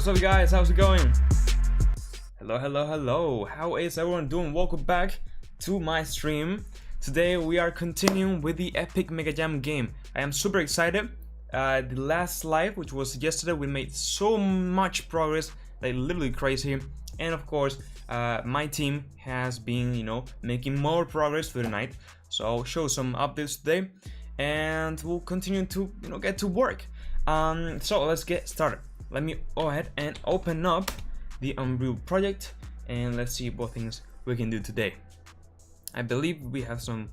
What's up guys, how's it going? Hello, how is everyone doing? Welcome back to my stream. Today we are continuing with the epic MegaJam game. I am super excited. The last live, which was yesterday, we made so much progress, like literally crazy. And of course, my team has been, making more progress through the night. So I'll show some updates today, and we'll continue to, get to work. So let's get started. Let me go ahead and open up the Unreal project, and let's see what things we can do today. I believe we have some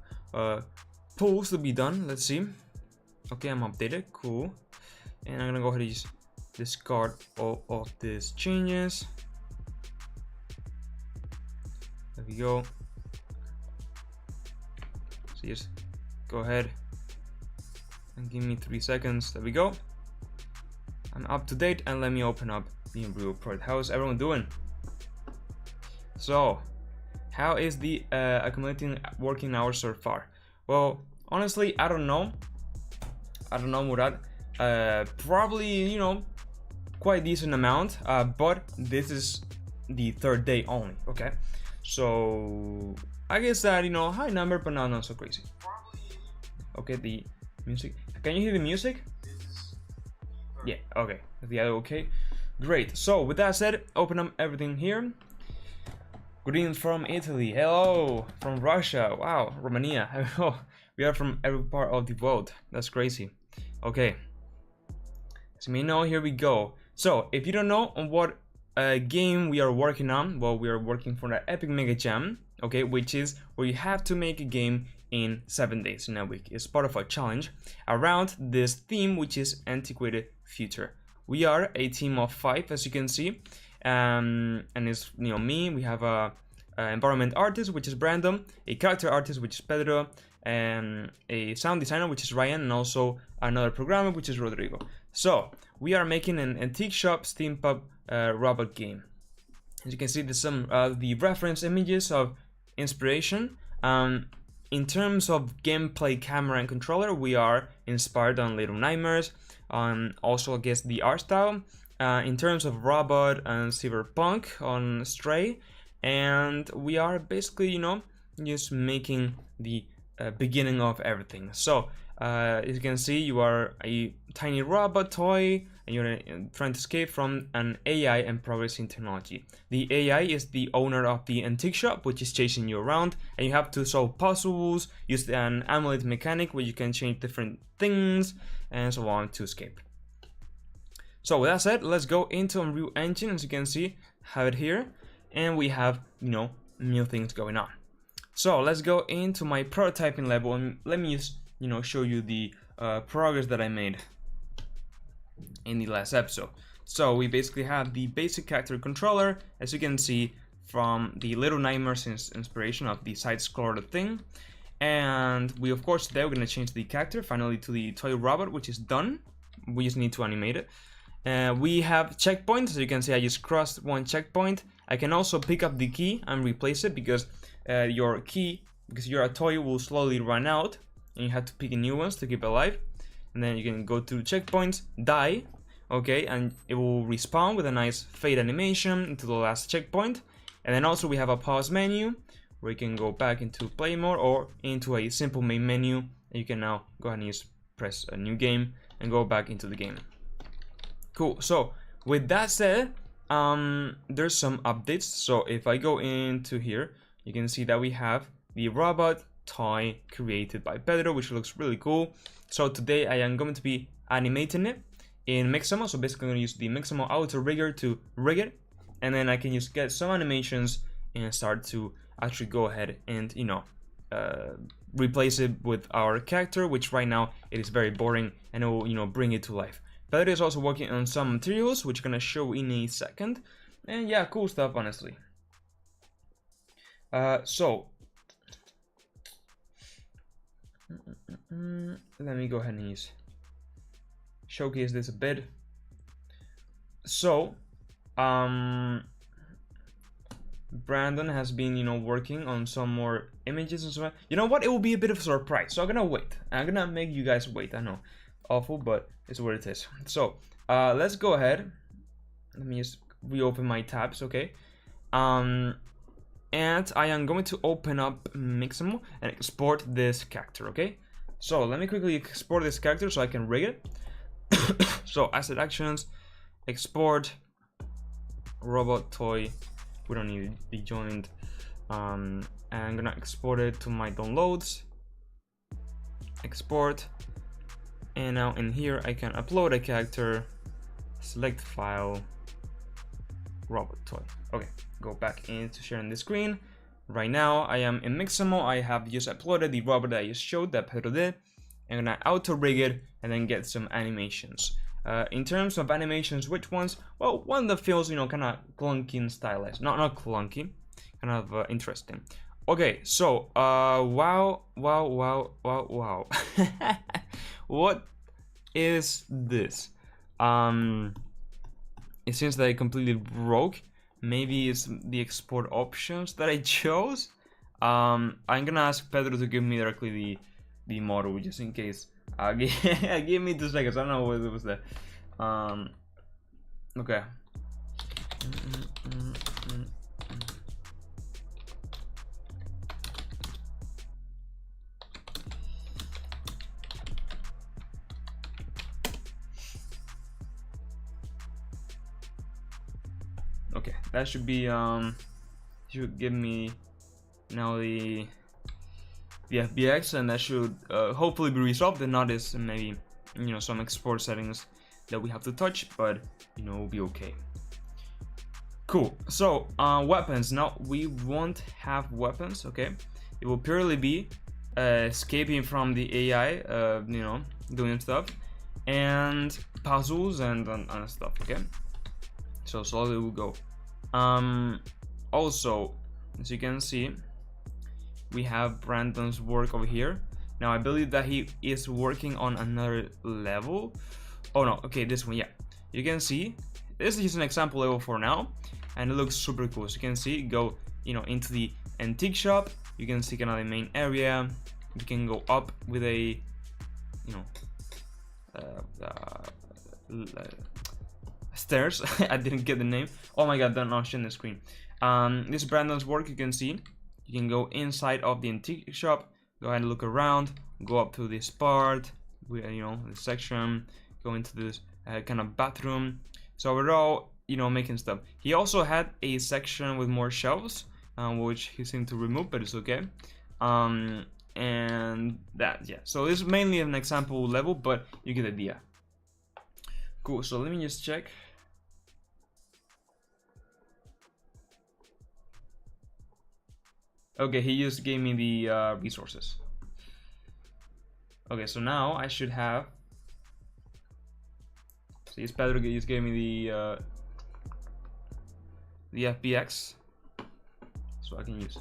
polls to be done. Let's see. Okay, I'm updated. Cool. And I'm gonna go ahead and just discard all of these changes. There we go. So just go ahead and give me 3 seconds. There we go. I'm up to date, and let me open up the Unreal project. How is everyone doing? So, how is the accumulating working hours so far? Well, honestly, I don't know, Murad. Probably, quite decent amount, but this is the third day only, okay? So, I guess that, high number, but not so crazy. Okay, the music. Can you hear the music? Yeah, okay. Yeah, okay. Great. So, with that said, open up everything here. Greetings from Italy. Hello from Russia. Wow, Romania. We are from every part of the world. That's crazy. Okay. So, here we go. So, if you don't know on what game we are working on, well, we are working for the Epic MegaJam, okay, which is where you have to make a game in 7 days in a week. It's part of a challenge around this theme, which is antiquated future. We are a team of 5, as you can see, and it's me. We have a environment artist, which is Brandon, a character artist, which is Pedro, and a sound designer, which is Ryan, and also another programmer, which is Rodrigo. So we are making an antique shop steampunk robot game. As you can see, there's some the reference images of inspiration. In terms of gameplay, camera, and controller, we are inspired on Little Nightmares, also I guess the art style. In terms of robot and cyberpunk on Stray, and we are basically, just making the beginning of everything. So, as you can see, you are a tiny robot toy, and you're trying to escape from an AI and progressing technology. The AI is the owner of the antique shop, which is chasing you around, and you have to solve puzzles, use an amulet mechanic where you can change different things, and so on to escape. So with that said, let's go into Unreal Engine. As you can see, have it here, and we have, new things going on. So let's go into my prototyping level, and let me just, show you the progress that I made in the last episode. So we basically have the basic character controller, as you can see from the Little Nightmares inspiration of the side-scroller thing. And we, of course, today we're going to change the character finally to the toy robot, which is done. We just need to animate it. We have checkpoints. As you can see, I just crossed one checkpoint. I can also pick up the key and replace it, because your key, because you're a toy, will slowly run out, and you have to pick new ones to keep alive. And then you can go to checkpoints, die, okay, and it will respawn with a nice fade animation into the last checkpoint. And then also we have a pause menu where you can go back into play mode or into a simple main menu, and you can now go ahead and just press a new game and go back into the game. Cool. So with that said, there's some updates. So if I go into here, you can see that we have the robot toy created by Pedro, which looks really cool. So today I am going to be animating it in Mixamo. So basically I'm going to use the Mixamo Auto Rigger to rig it, and then I can just get some animations and start to actually go ahead and replace it with our character, which right now it is very boring, and it will bring it to life. Pedro is also working on some materials, which I'm gonna show in a second, and yeah, cool stuff, honestly. So let me go ahead and showcase this a bit. So Brandon has been working on some more images and so on. You know what, it will be a bit of a surprise, so I'm gonna wait. I'm gonna make you guys wait. I know, awful, but it's what it is. So let's go ahead let me just reopen my tabs, okay? And I am going to open up MegaJam and export this character, okay? So let me quickly export this character so I can rig it. So asset actions, export, robot toy, we don't need to be joined. And I'm gonna export it to my downloads, export, and now in here I can upload a character, select file, robot toy. Okay, go back into sharing the screen. Right now I am in MegaJam. I have just uploaded the robot that I just showed that Pedro did. I'm gonna auto rig it and then get some animations. In terms of animations, which ones? Well, one that feels, you know, kind of clunky and stylized. Not clunky, kind of interesting. Okay, so wow. What is this? It seems that I completely broke. Maybe it's the export options that I chose. I'm gonna ask Pedro to give me directly the model just in case. Give me 2 seconds. I don't know what it was there. Okay. Okay, that should be should give me now the FBX, and that should hopefully be resolved. And not is maybe, you know, some export settings that we have to touch, but you know, we'll be okay. Cool. So weapons. Now we won't have weapons. Okay, it will purely be escaping from the AI, you know, doing stuff, and puzzles and stuff. Okay, so slowly we'll go. Also, as you can see, we have Brandon's work over here. Now I believe that he is working on another level. Oh no, okay, this one, yeah. You can see this is just an example level for now, and it looks super cool. So you can see, go, you know, into the antique shop. You can see kind of the main area. You can go up with a, you know, stairs. I didn't get the name. Oh my god, they're not showing the screen. This is Brandon's work. You can see you can go inside of the antique shop, go ahead and look around, go up to this part, you know, this section, go into this kind of bathroom. So overall, you know, making stuff. He also had a section with more shelves, which he seemed to remove, but it's okay. And that, yeah. So this is mainly an example level, but you get the idea. Cool. So let me just check. Okay, he just gave me the resources. Okay, so now I should have. So it's Pedro just gave me the FBX, so I can use.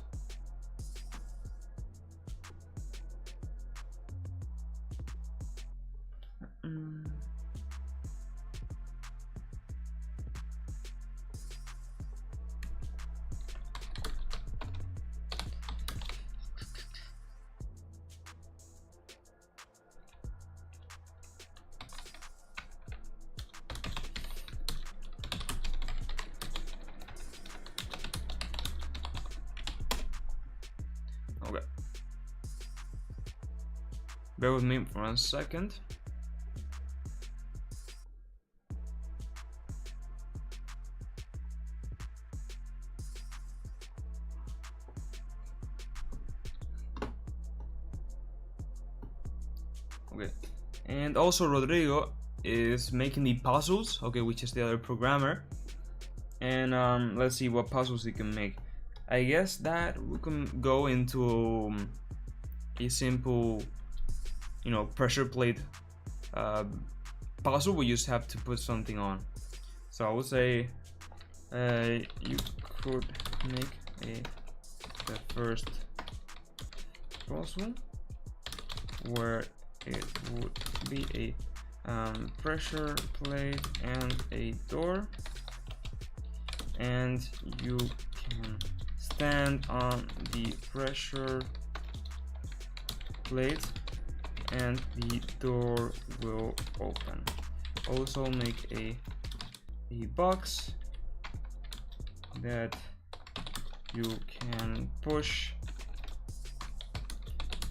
Okay. Bear with me for 1 second. Okay. And also Rodrigo is making the puzzles, okay, which is the other programmer. And let's see what puzzles he can make. I guess that we can go into a simple, you know, pressure plate puzzle. We just have to put something on. So I would say you could make the first puzzle where it would be a pressure plate and a door, and you can stand on the pressure plate and the door will open. Also make a a box that you can push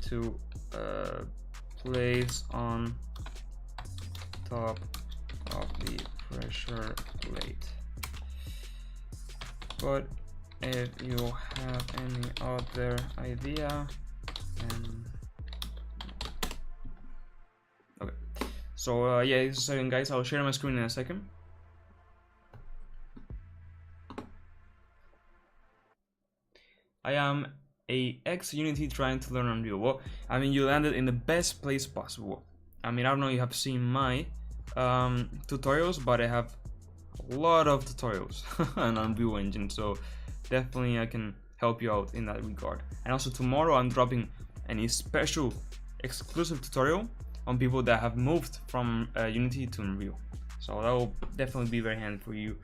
to place on top of the pressure plate. But if you have any other idea, then okay. So yeah, just a second, guys. I'll share my screen in a second. I am a ex-Unity trying to learn Unreal. Well, I mean, you landed in the best place possible. I mean, I don't know if you have seen my tutorials, but I have a lot of tutorials on Unreal Engine, so definitely I can help you out in that regard. And also tomorrow I'm dropping a special exclusive tutorial on people that have moved from Unity to Unreal, so that will definitely be very handy for you.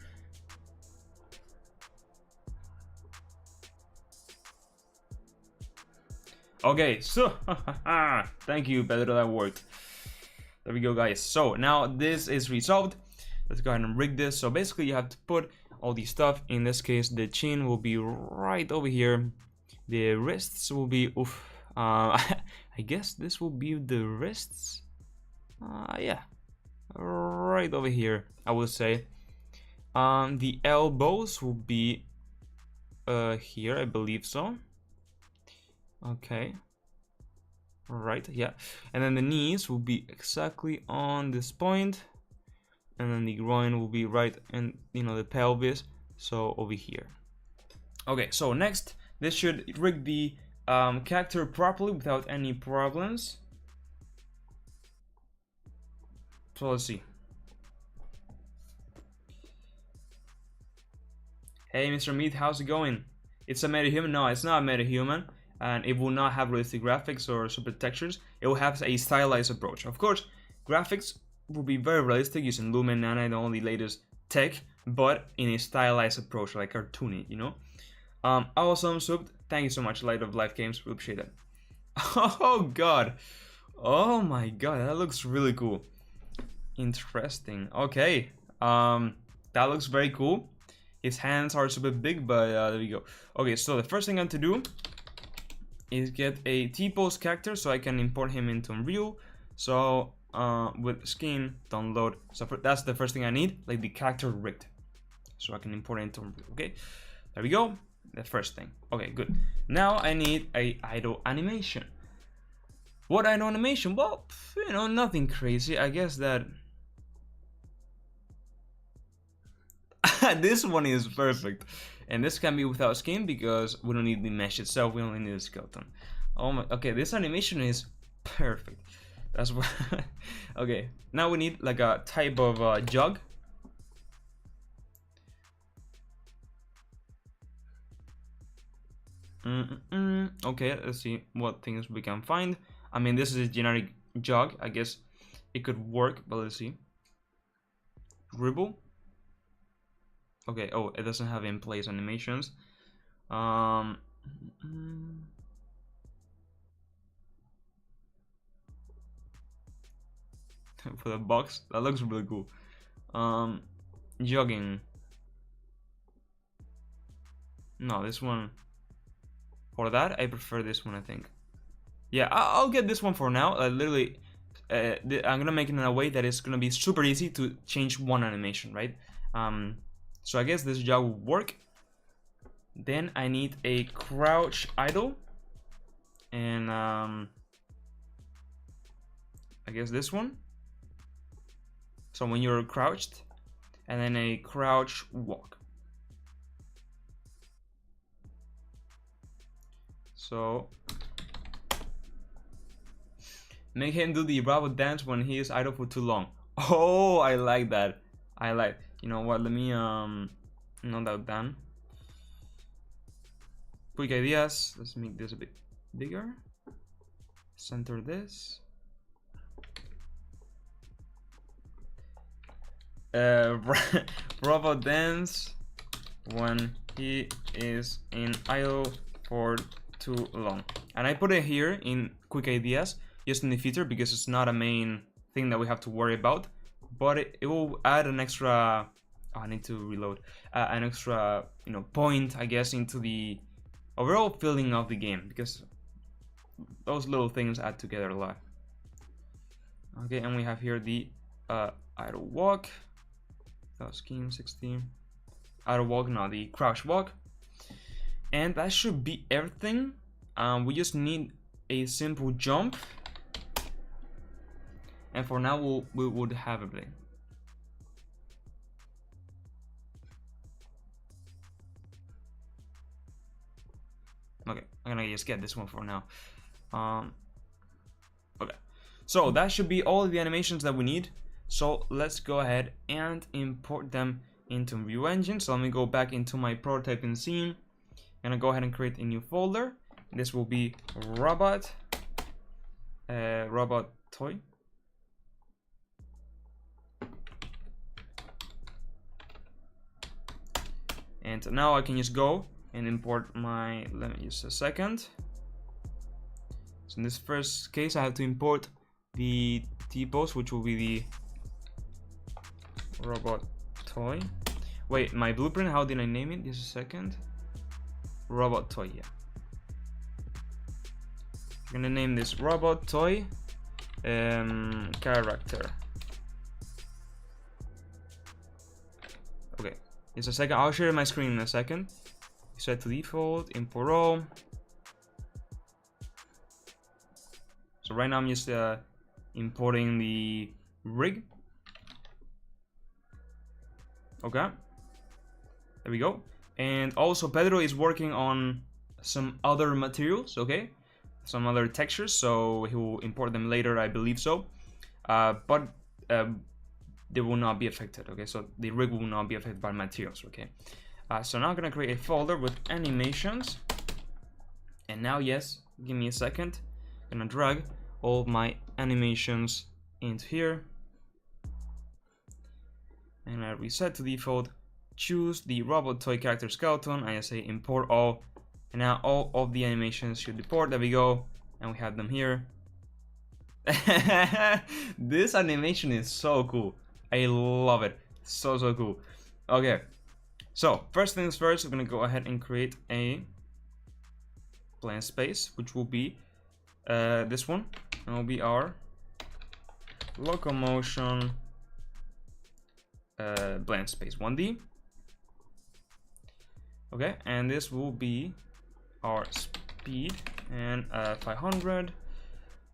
Okay, so thank you, Pedro, that worked. There we go, guys. So now this is resolved. Let's go ahead and rig this. So basically you have to put all the stuff. In this case, the chin will be right over here. The wrists will be I guess this will be the wrists. Yeah, right over here, I would say. The elbows will be here, I believe so. Okay, right, yeah. And then the knees will be exactly on this point, and then the groin will be right in, you know, the pelvis, so over here. Okay, so next, this should rig the character properly without any problems. So let's see. Hey, Mr. Meat, how's it going? It's a metahuman? No, it's not a metahuman, and it will not have realistic graphics or super textures. It will have a stylized approach. Of course, graphics will be very realistic using Lumen, Nana, and all the latest tech, but in a stylized approach, like cartoony, you know? Awesome, Subbed. Thank you so much, Light of Life Games. We appreciate it. Oh god. Oh my god, that looks really cool. Interesting. Okay. That looks very cool. His hands are super big, but there we go. Okay, so the first thing I have to do is get a T-pose character so I can import him into Unreal. So with skin download, so that's the first thing I need, like the character rigged, so I can import it into Unreal. Okay, there we go, the first thing. Okay, good. Now I need a idle animation. What idle animation? Well, you know, nothing crazy. I guess that this one is perfect, and this can be without skin because we don't need the mesh itself, we only need the skeleton. Oh my, okay, this animation is perfect. That's what okay, now we need like a type of jug. Okay, let's see what things we can find. I mean, this is a generic jug, I guess it could work, but let's see. Dribble. Okay, oh, it doesn't have in place animations. For the box, that looks really cool. Jogging. No, this one. For that, I prefer this one, I think. Yeah, I'll get this one for now. Literally, I'm gonna make it in a way that it's gonna be super easy to change one animation, right? So I guess this job will work. Then I need a crouch idle, and I guess this one. So when you're crouched, and then a crouch walk. So make him do the Bravo dance when he is idle for too long. Oh, I like that. I like. You know what? Let me note that down. Quick ideas. Let's make this a bit bigger. Center this. Bravo dance when he is in idle for too long. And I put it here in quick ideas just in the future because it's not a main thing that we have to worry about, but it will add an extra Oh, I need to reload. An extra, you know, point, I guess, into the overall feeling of the game, because those little things add together a lot. Okay, and we have here the idle walk. Scheme 16. Idle walk, not the crouch walk. And that should be everything. We just need a simple jump. And for now, we would have everything. Okay, I'm gonna just get this one for now. Okay, so that should be all the animations that we need. So let's go ahead and import them into Unreal Engine. So let me go back into my prototyping scene. I'm gonna go ahead and create a new folder. This will be robot toy. And now I can just go and import my, let me just a second. So in this first case, I have to import the T-pose, which will be the robot toy. Wait, my blueprint, how did I name it? Just a second. Robot toy, yeah. I'm gonna name this robot toy character. Okay, just a second. I'll share my screen in a second. Set to default, import all. So right now I'm just importing the rig. Okay, there we go. And also Pedro is working on some other materials, okay, some other textures, so he will import them later, I believe so. But they will not be affected, okay, so the rig will not be affected by materials, okay. So now I'm gonna create a folder with animations, and now, yes, give me a second, I'm gonna drag all my animations into here, and I reset to default, choose the robot toy character skeleton, I say import all, and now all of the animations should import. There we go, and we have them here. This animation is so cool, I love it, so cool. Okay, so first things first, we're gonna go ahead and create a blank space, which will be this one, and will be our locomotion blank space 1D. Okay, and this will be our speed and 500,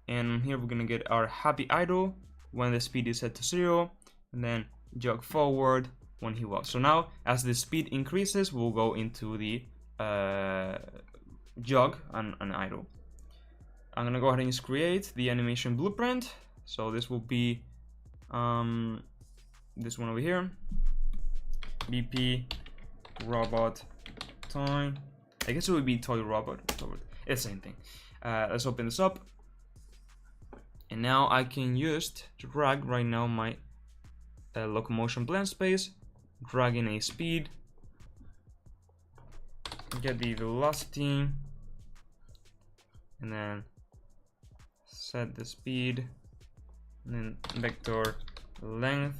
and here we're gonna get our happy idle when the speed is set to 0, and then jog forward when he walks. So now as the speed increases, we'll go into the jog and idle. I'm gonna go ahead and just create the animation blueprint. So this will be this one over here, BP robot toy. I guess it would be toy robot. It's the same thing. Let's open this up, and now I can just drag right now my locomotion blend space, drag in a speed, get the velocity, and then set the speed, and then vector length.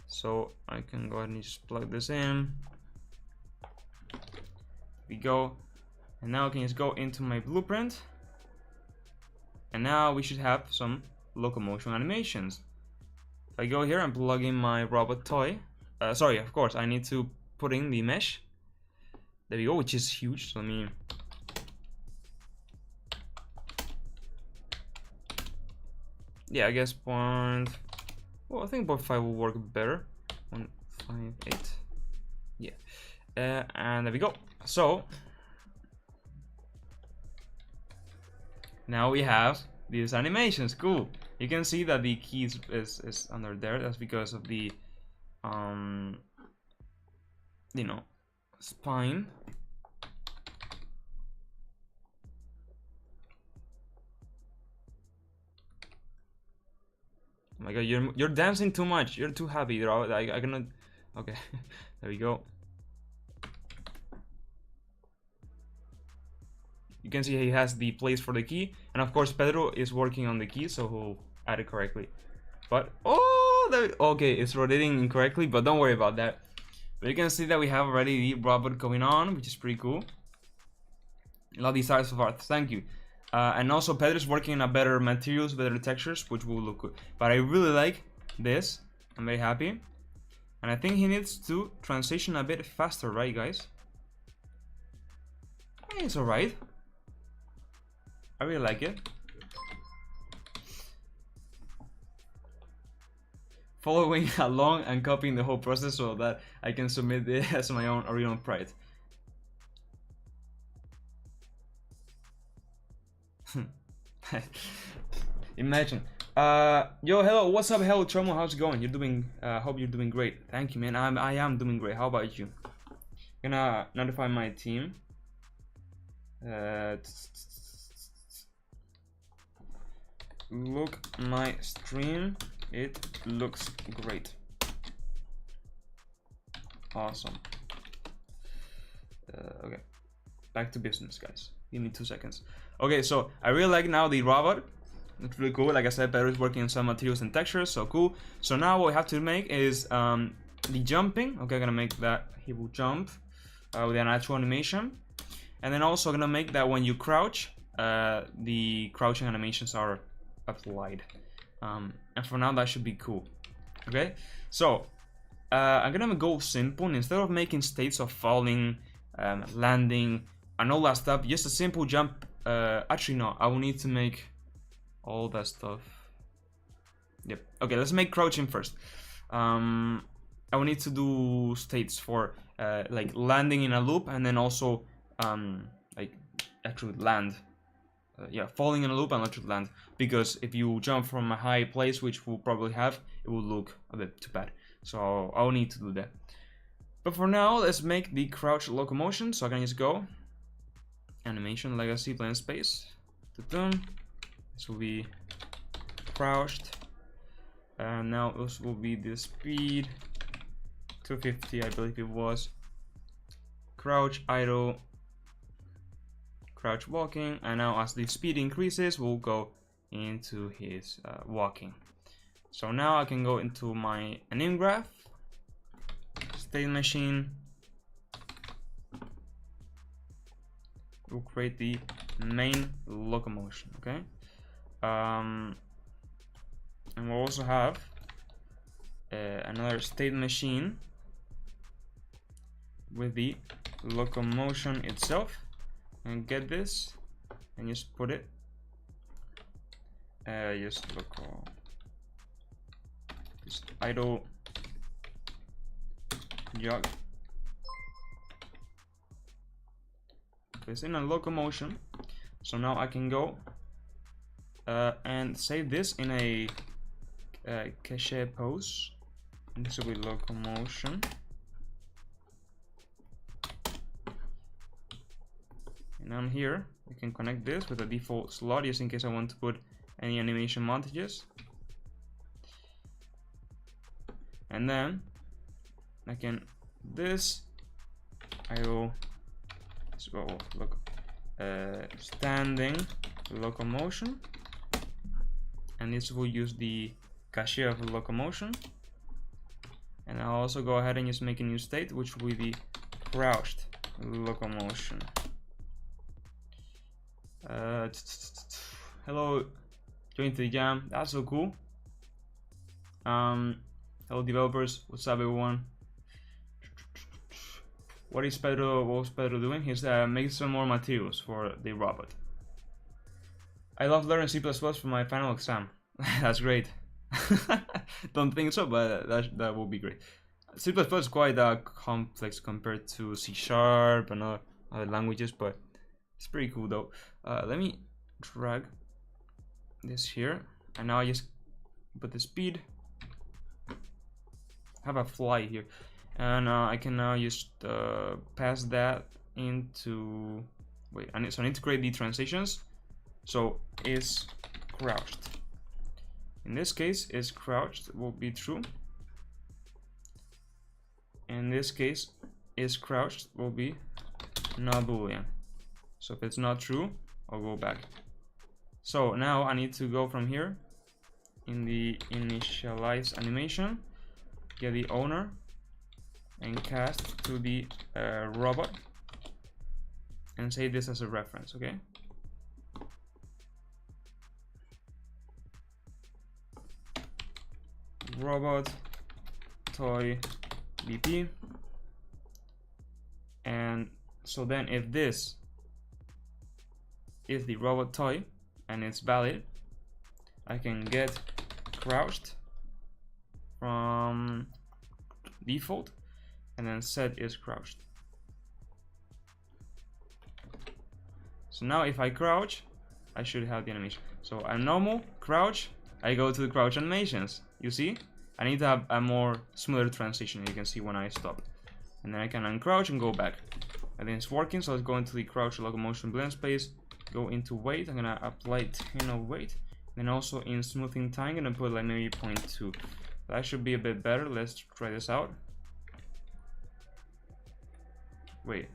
So I can go ahead and just plug this in. We go, and now I can just go into my blueprint, and now we should have some locomotion animations. If I go here and plug in my robot toy, sorry, of course I need to put in the mesh. There we go, which is huge. So let me, yeah, I guess point, well, I think 0.5 will work better. 158, yeah, and there we go. So now we have these animations. Cool. You can see that the key is under there. That's because of the you know, spine. Oh my god, you're dancing too much. You're too happy, bro. I cannot. Okay, there we go. You can see he has the place for the key, and of course Pedro is working on the key, so he'll add it correctly. But oh, okay, it's rotating incorrectly, but don't worry about that. But you can see that we have already the robot going on, which is pretty cool. Love these art so far. Thank you. And also Pedro's working on better materials, better textures, which will look good. But I really like this. I'm very happy. And I think he needs to transition a bit faster, right, guys? It's alright. I really like it. Following along and copying the whole process so that I can submit it as my own original pride. Imagine. Yo, hello, what's up? Hello, Chomo, how's it going? You're doing. Hope you're doing great. Thank you, man. I am doing great. How about you? Gonna notify my team. Look my stream. It looks great. Awesome. Okay, back to business, guys. Give me 2 seconds. Okay, so I really like now the robot. It's really cool. Like I said, Pedro is working on some materials and textures, so cool. So now what we have to make is the jumping. Okay, I'm gonna make that he will jump with an actual animation, and then also gonna make that when you crouch, the crouching animations are applied. And for now, that should be cool. Okay, so I'm gonna go simple. Instead of making states of falling, landing, and all that stuff, just a simple jump. Actually, no, I will need to make all that stuff. Yep. Okay, let's make crouching first. I will need to do states for like landing in a loop, and then also like actually land. Yeah, falling in a loop and actually land. Because if you jump from a high place, which we'll probably have, it will look a bit too bad. So I'll need to do that. But for now, let's make the crouch locomotion. So I can just go animation legacy plane space. This will be crouched, and now this will be the speed 250, I believe it was. Crouch idle, crouch walking, and now as the speed increases, we'll go into his walking. So now I can go into my anim graph, state machine. We'll create the main locomotion. Okay. And we'll also have another state machine with the locomotion itself, and get this and just put it just local, just idle jog. It's in a locomotion, so now I can go and save this in a cache pose, and this will be locomotion. And on here we can connect this with a default slot just in case I want to put any animation montages, and then I can this I will so look standing locomotion, and this will use the cache of locomotion, and I'll also go ahead and just make a new state which will be the crouched locomotion. Hello, join the jam. That's so cool. Hello developers, what's up everyone? What was Pedro doing? He's making some more materials for the robot. I love learning C++ for my final exam. That's great. Don't think so, but that will be great. C++ is quite complex compared to C# and other languages, but it's pretty cool though. Let me drag this here, and now I just put the speed. Have a fly here, and I can now just pass that into. Wait, so I need to create the transitions. So is crouched. In this case, is crouched will be true. In this case, is crouched will be not boolean. So if it's not true, I'll go back. So now I need to go from here in the initialize animation, get the owner, and cast to the robot and say this as a reference, okay? Robot toy BP. And so then if this is the robot toy and it's valid, I can get crouched from default and then set is crouched. So now if I crouch, I should have the animation. So I'm normal, crouch, I go to the crouch animations. You see? I need to have a more smoother transition. You can see when I stop. And then I can uncrouch and go back. And then it's working, so let's go into the crouch locomotion blend space, go into weight, I'm gonna apply 10 of weight. Then also in smoothing time, I'm gonna put like maybe 0.2. That should be a bit better. Let's try this out. Wait.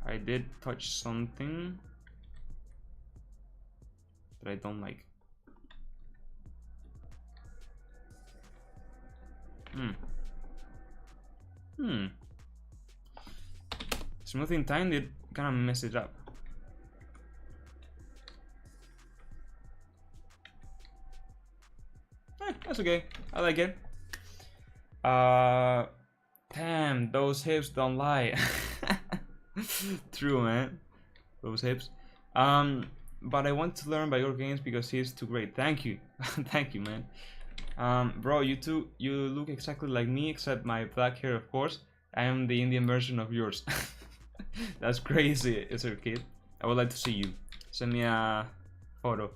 I did touch something that I don't like. Smoothing time did kind of mess it up. That's okay. I like it. Damn, those hips don't lie. True, man. Those hips. But I want to learn by your games because he's too great. Thank you. Thank you, man. Bro, you look exactly like me except my black hair, of course. I am the Indian version of yours. That's crazy, is it, kid? I would like to see you. Send me a photo.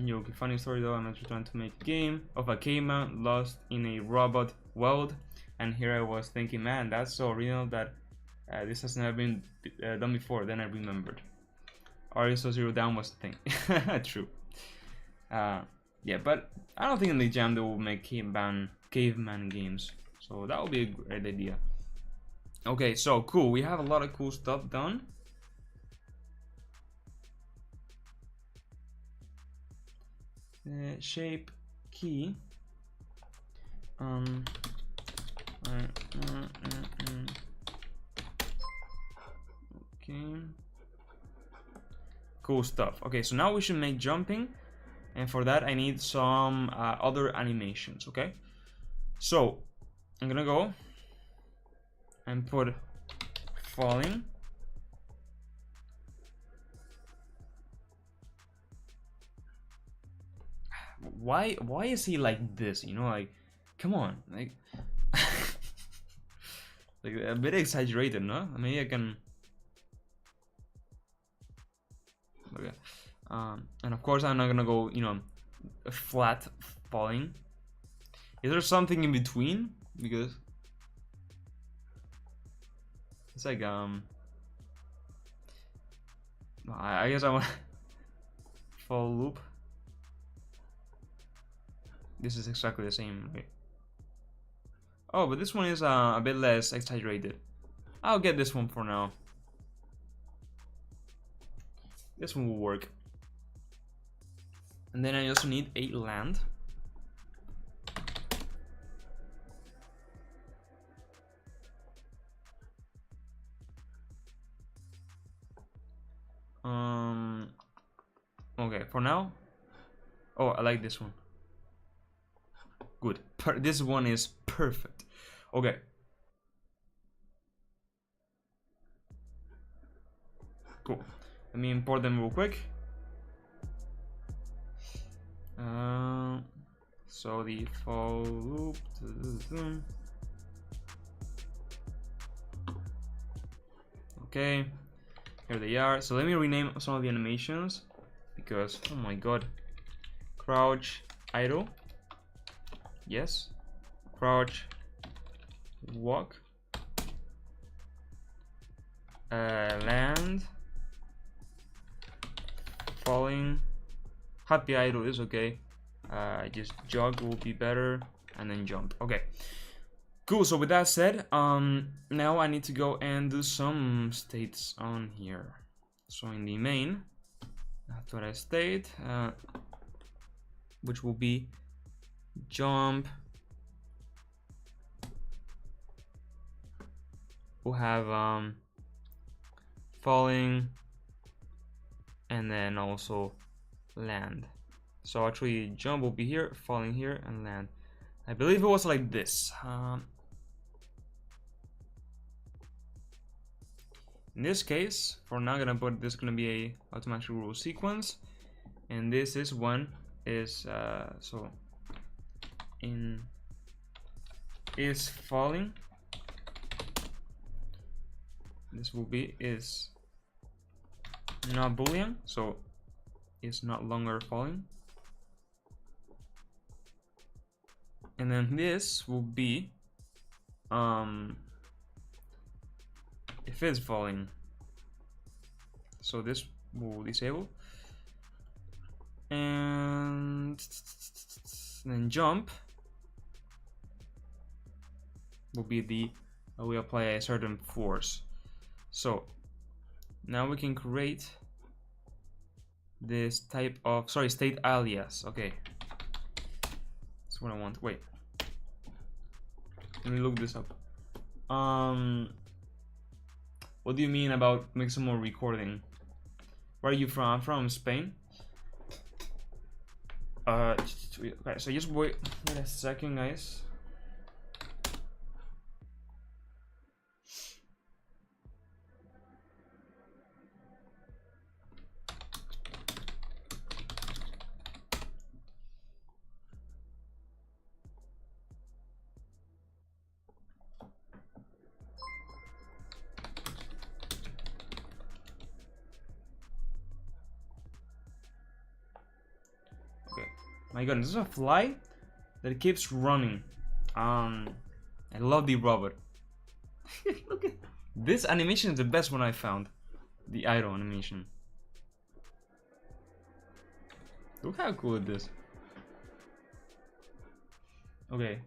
Okay, funny story though, I'm actually trying to make a game of a caveman lost in a robot world, and here I was thinking, man, that's so real that this has never been done before. Then I remembered. RSO Zero Down was the thing. True. Yeah, but I don't think in the jam they will make caveman games, so that would be a great idea. Okay, so cool. We have a lot of cool stuff done. Shape key. Okay. Cool stuff. Okay, so now we should make jumping, and for that I need some other animations. Okay, so I'm gonna go and put falling. Why is he like this? You know, like, come on, like, like a bit exaggerated, no? Maybe I can. Okay, and of course I'm not gonna go, you know, flat falling. Is there something in between? Because it's like I guess I want fall loop. This is exactly the same. Okay. Oh, but this one is a bit less exaggerated. I'll get this one for now. This one will work. And then I also need a land. Okay, for now. Oh, I like this one. Good. This one is perfect. Okay. Cool. Let me import them real quick. So the for loop. Okay. Here they are. So let me rename some of the animations because, oh my god. Crouch idle. Yes. Crouch walk. Land. Falling. Happy idle is okay. Just jog will be better, and then jump. Okay. Cool, so with that said, now I need to go and do some states on here. So in the main, that's what I state, which will be jump. We'll have falling, and then also land. So actually jump will be here, falling here, and land. I believe it was like this. In this case, for now, I'm gonna put this gonna be a automatic rule sequence, and this is one is so in is falling. This will be is not boolean, so it's not longer falling. And then this will be if it's falling, so this will disable, and then jump will be the we apply a certain force. So now we can create this type of state alias. Okay, that's what I want. Wait, let me look this up. What do you mean about make some more recording? Where are you from? I'm from Spain. Okay, so just wait a second, guys. My god, this is a fly that keeps running. I love the robot. Look at this animation is the best one I found. The idle animation. Look how cool it is. Okay.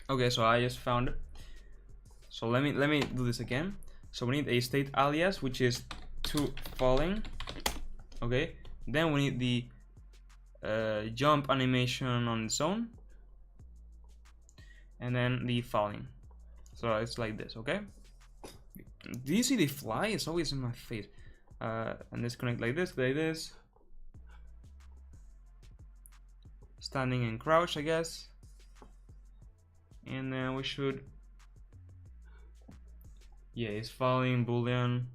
Okay, so I just found it. So let me do this again. So we need a state alias, which is to falling. Okay. Then we need the jump animation on its own, and then the falling. So it's like this. Okay. Do you see the fly? It's always in my face. And disconnect like this. Standing and crouch, I guess. And then we should. Yeah, it's falling boolean.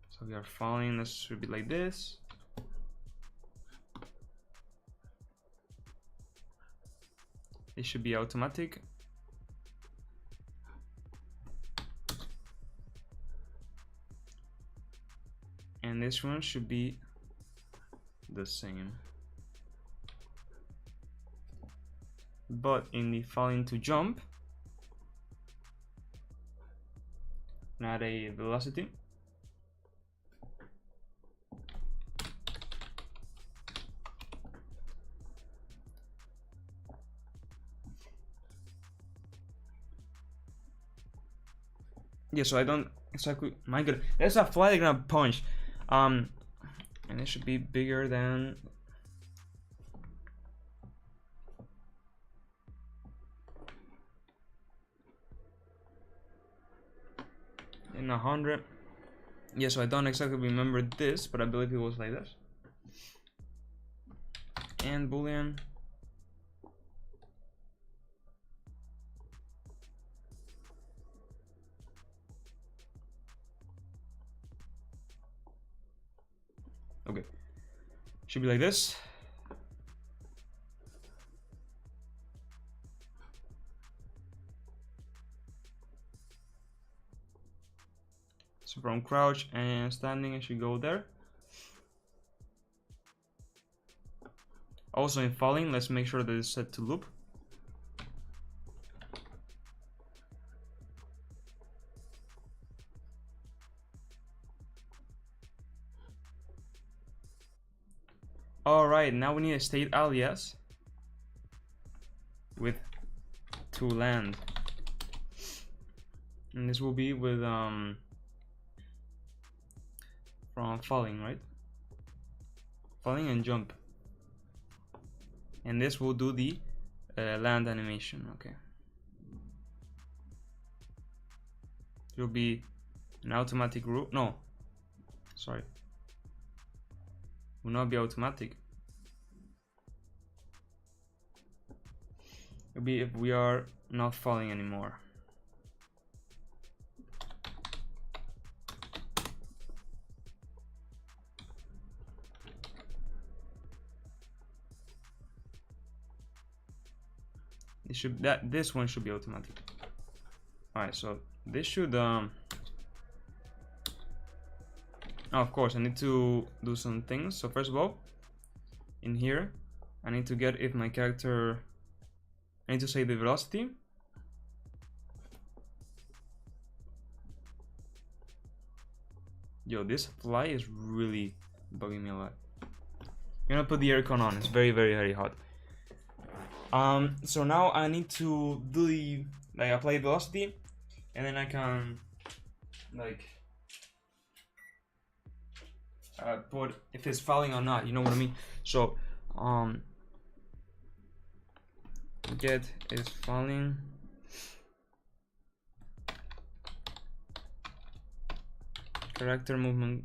So we are falling. This should be like this. It should be automatic. And this one should be the same. But in the falling to jump, not a velocity. Yeah, so I don't exactly. My god, there's a fly they're gonna punch. And it should be bigger than. In 100. Yeah, so I don't exactly remember this, but I believe it was like this. And boolean. Okay, should be like this. So from crouch and standing, I should go there. Also in falling, let's make sure that it's set to loop. Alright, now we need a state alias with to land. And this will be with from falling, right? Falling and jump. And this will do the land animation. Okay. It will be an automatic rule. No, sorry. Will not be automatic. It'll be if we are not falling anymore. This one should be automatic. Alright, so this should oh, of course I need to do some things. So first of all, in here I need to get if my character, I need to say the velocity. Yo, this fly is really bugging me a lot. I'm gonna put the aircon on, it's very, very, very hot. So now I need to do the, like, apply velocity, and then I can, like, put if it's falling or not, you know what I mean? So, get is falling. Character movement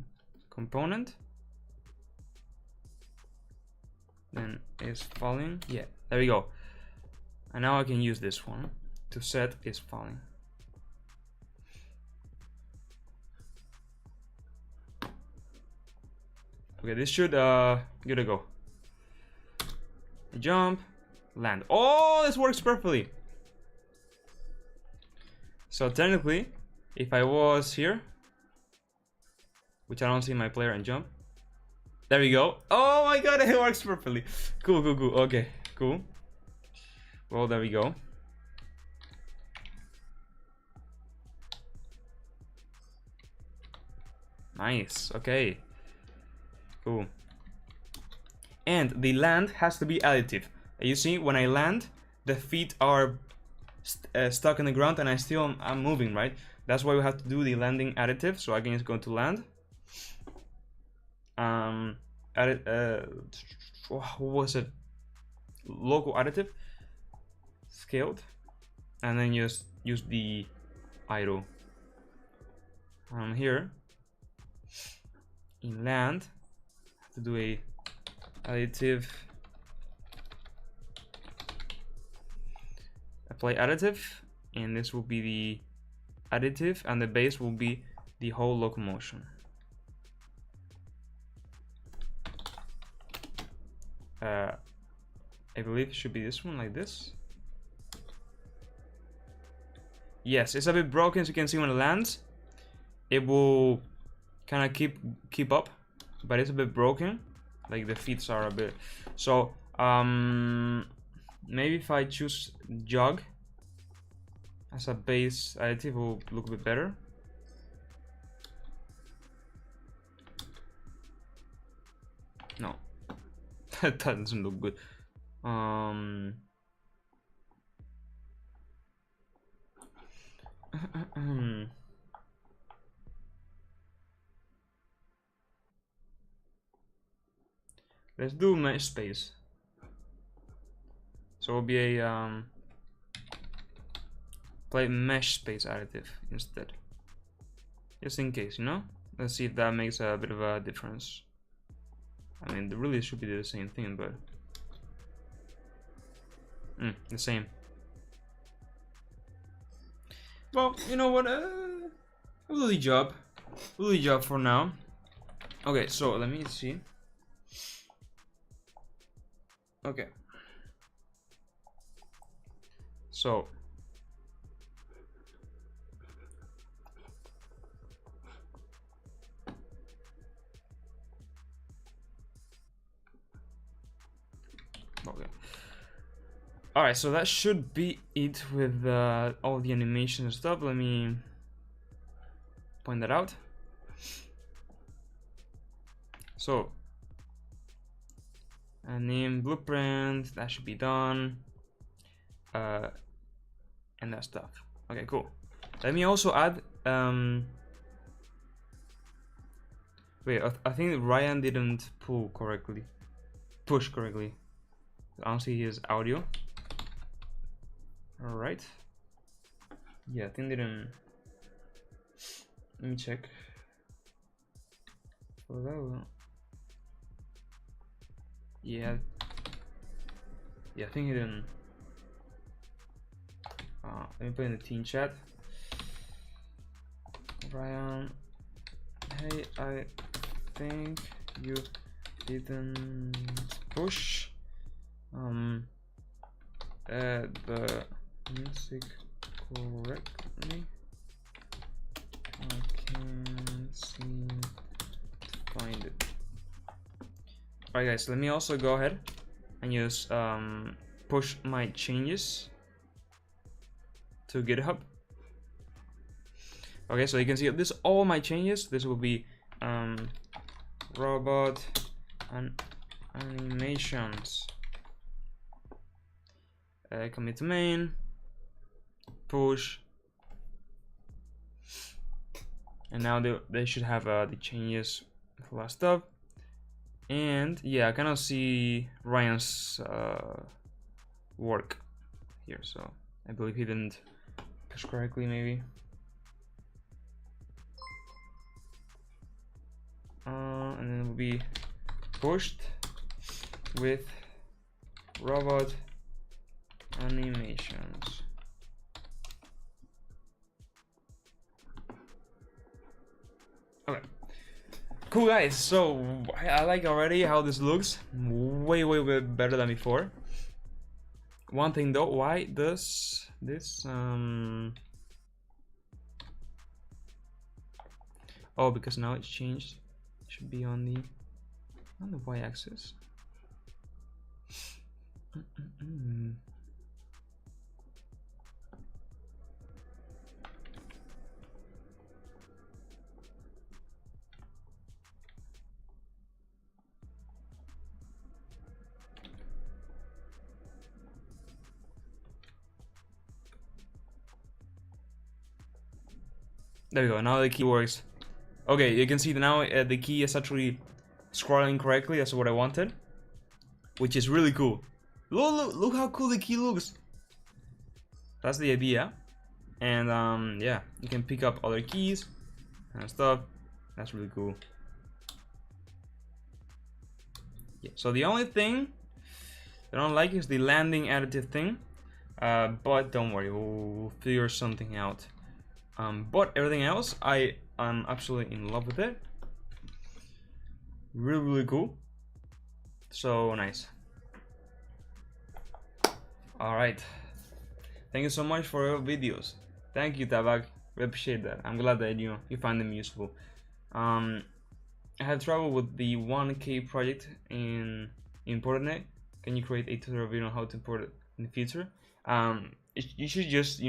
component. Then is falling. Yeah, there we go. And now I can use this one to set is falling. Okay, this should good to go. Jump, land. Oh, this works perfectly. So technically, if I was here, which I don't see my player and jump. There we go. Oh my god, it works perfectly. Cool, cool, cool. Okay, cool. Well, there we go. Nice. Okay. Cool. And the land has to be additive. You see, when I land, the feet are stuck in the ground, and I'm moving, right? That's why we have to do the landing additive. So I can just go to land. What was it? Local additive, scaled, and then just use the idle. Here in land, have to do a additive, apply additive, and this will be the additive, and the base will be the whole locomotion. I believe it should be this one, like this. Yes, it's a bit broken, so you can see when it lands, it will kind of keep up, but it's a bit broken. Like the feet are a bit. So maybe if I choose jog as a base additive, will look a bit better. No, that doesn't look good. Let's do mesh space. So it'll be a play mesh space additive instead, just in case, you know. Let's see if that makes a bit of a difference. I mean, it really should be the same thing, but the same. Well, you know what? We'll do the job. We'll do the job for now. Okay, so let me see. Okay. So okay. All right, so that should be it with all the animation and stuff. Let me point that out. So, and name blueprint, that should be done. And that stuff. Okay, cool. Let me also add wait, I think Ryan didn't push correctly. I don't see his audio. Alright. Yeah, I think didn't. Let me check. Yeah. Yeah, I think he didn't. Let me put in the team chat. Ryan, hey, I think you didn't push the music correctly. I can't seem to find it. Alright guys, let me also go ahead and just push my changes to GitHub. Okay, so you can see this all my changes. This will be robot and animations. Commit to main, push, and now they should have the changes for last stuff. And yeah, I cannot see Ryan's work here, so I believe he didn't push correctly, maybe. And then it will be pushed with robot animations. Okay, cool guys. So I like already how this looks. Way better than before. One thing though, why does this oh, because now it's changed. It should be on the y-axis. There we go. Now the key works. Okay, you can see that now the key is actually scrolling correctly. That's what I wanted, which is really cool. Look how cool the key looks. That's the idea. And yeah, you can pick up other keys and stuff. That's really cool. Yeah, so the only thing that I don't like is the landing additive thing. But don't worry, we'll figure something out. But everything else, I am absolutely in love with it. Really cool. So nice. Alright. Thank you so much for your videos. Thank you, Tabak. We appreciate that. I'm glad that you find them useful. I had trouble with the 1K project in Portnet. Can you create a tutorial video on how to import it in the future? You should just,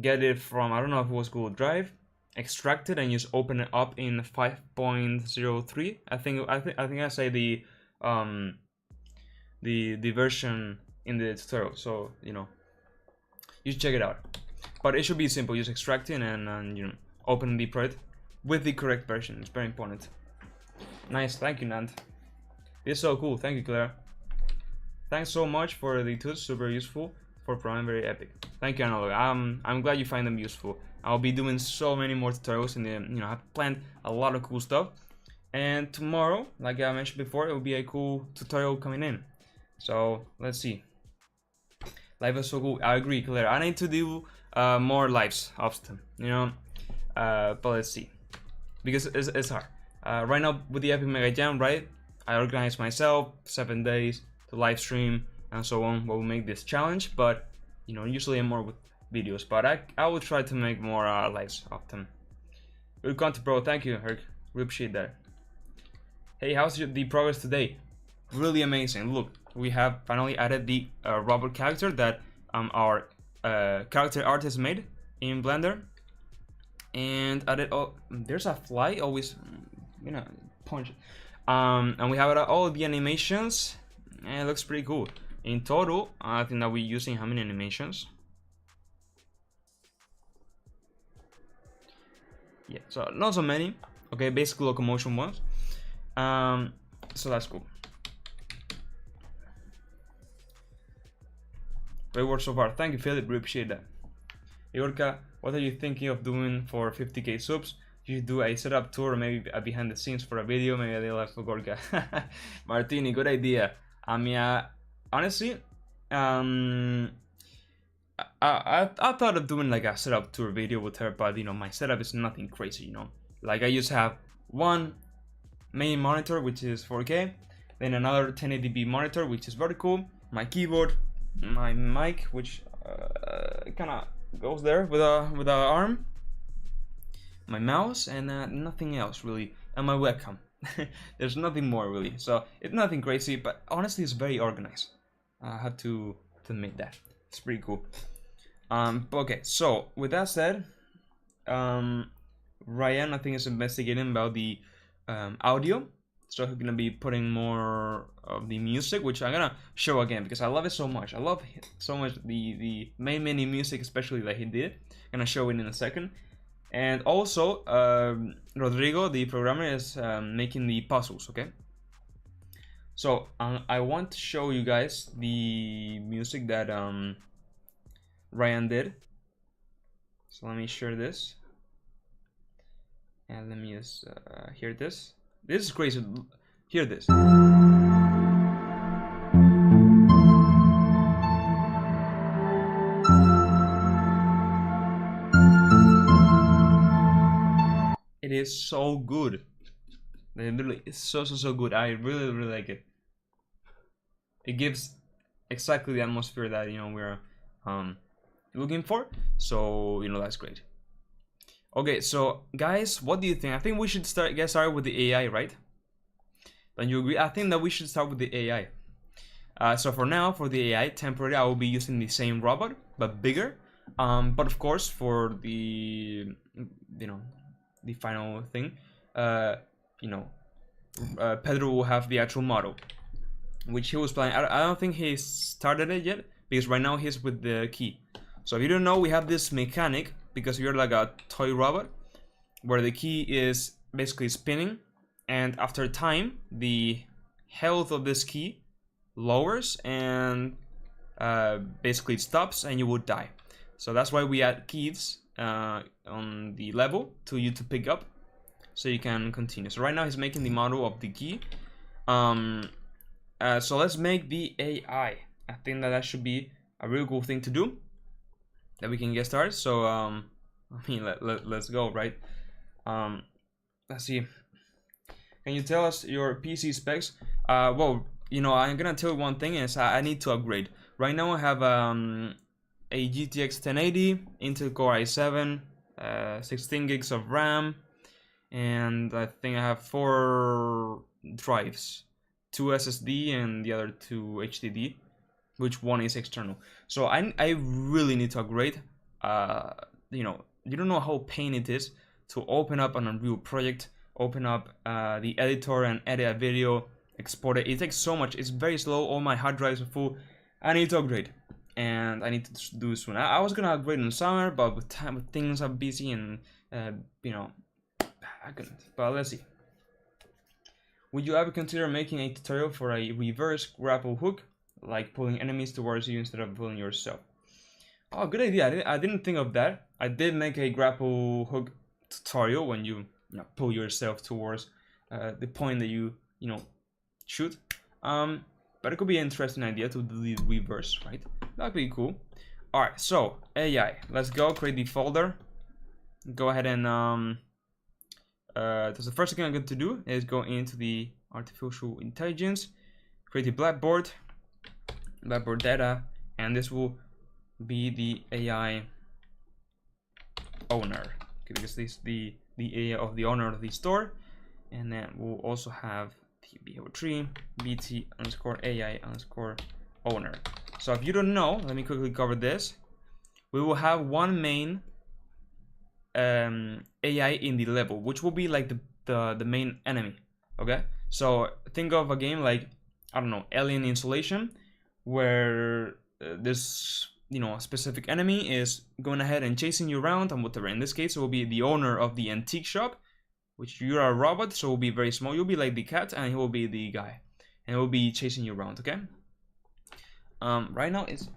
get it from, I don't know if it was Google Drive, extract it and just open it up in 5.03. I think I say the version in the tutorial, so you should check it out. But it should be simple, just extract it and open the project with the correct version. It's very important. Nice, thank you, Nant. This is so cool. Thank you, Claire. Thanks so much for the tools, super useful. For Prime, very epic. Thank you, Analog. I'm glad you find them useful. I'll be doing so many more tutorials, and I've planned a lot of cool stuff. And tomorrow, like I mentioned before, it will be a cool tutorial coming in. So let's see. Live is so cool. I agree, Claire. I need to do more lives often, but let's see, because it's hard. Right now with the Epic MegaJam, right? I organize myself 7 days to live stream and so on. We'll make this challenge, but usually I'm more with videos. But I will try to make more lives often. Good content, bro. Thank you, Herc. We appreciate that. Hey, how's the progress today? Really amazing. Look, we have finally added the robot character that our character artist made in Blender, and added there's a fly always, punch. And we have all the animations, and it looks pretty cool. In total, I think that we're using how many animations? Yeah, so not so many. Okay, basic locomotion ones. So that's cool. Great work so far. Thank you, Philip. We appreciate that. Yorka, what are you thinking of doing for 50k subs? You should do a setup tour or maybe a behind the scenes for a video. Maybe a day live for Gorka. Martini, good idea. I mean, honestly, I thought of doing like a setup tour video with her, but you know, my setup is nothing crazy, you know. Like I just have one main monitor, which is 4K, then another 1080p monitor, which is very cool, my keyboard, my mic, which kind of goes there with a arm, my mouse, and nothing else really, and my webcam. There's nothing more really, so it's nothing crazy, but honestly it's very organized. I have to admit that it's pretty cool. Okay, so with that said, Ryan I think is investigating about the audio, so he's gonna be putting more of the music, which I'm gonna show again because I love it so much. I love so much the main menu music, especially that he did. I'm gonna show it in a second. And also Rodrigo, the programmer, is making the puzzles. Okay, so I want to show you guys the music that Ryan did. So let me share this, and let me just hear this. This is crazy. Hear this. It is so good. Literally, it's so good. I really like it. It gives exactly the atmosphere that, you know, we're looking for. So, you know, that's great. Okay, so guys, what do you think? I think we should get started with the AI, right? Don't you agree? I think that we should start with the AI. So for now, for the AI, temporarily, I will be using the same robot, but bigger. But of course, for the, you know, the final thing, you know, Pedro will have the actual model, which he was planning. I don't think he started it yet, because right now he's with the key. So if you don't know, we have this mechanic, because you're like a toy robot, where the key is basically spinning, and after time, the health of this key lowers, and basically it stops, and you would die. So that's why we add keys on the level to you to pick up, so you can continue. So right now he's making the model of the key. So let's make the AI. I think that should be a really cool thing to do, that we can get started. So I mean, let's go, right? Let's see. Can you tell us your PC specs? Well, you know, I'm gonna tell you one thing is I need to upgrade. Right now I have a GTX 1080, Intel Core i7, 16 gigs of RAM, and I think I have 4 drives, 2 SSD and the other 2 HDD, which one is external. So I really need to upgrade. You know, you don't know how pain it is to open up an Unreal project, open up the editor and edit a video, export it. It takes so much. It's very slow. All my hard drives are full. I need to upgrade, and I need to do it soon. I was gonna upgrade in the summer, but with things are busy, and you know, I couldn't. But let's see. Would you ever consider making a tutorial for a reverse grapple hook, like pulling enemies towards you instead of pulling yourself? Oh, good idea. I didn't think of that. I did make a grapple hook tutorial when you know, pull yourself towards the point that you know, shoot. But it could be an interesting idea to do the reverse, right? That'd be cool. All right, so AI. Let's go create the folder. Go ahead and so the first thing I'm going to do is go into the artificial intelligence, create a blackboard data, and this will be the AI owner, okay, because this is the AI of the owner of the store, and then we'll also have the behavior tree bt underscore AI underscore owner. So if you don't know, let me quickly cover this. We will have one main AI in the level, which will be like the main enemy. Okay, so think of a game like, I don't know, Alien Isolation, where there's a specific enemy is going ahead and chasing you around and whatever. In this case, it will be the owner of the antique shop, which you are a robot, so it will be very small. You'll be like the cat, and he will be the guy, and it will be chasing you around. Okay. Right now it's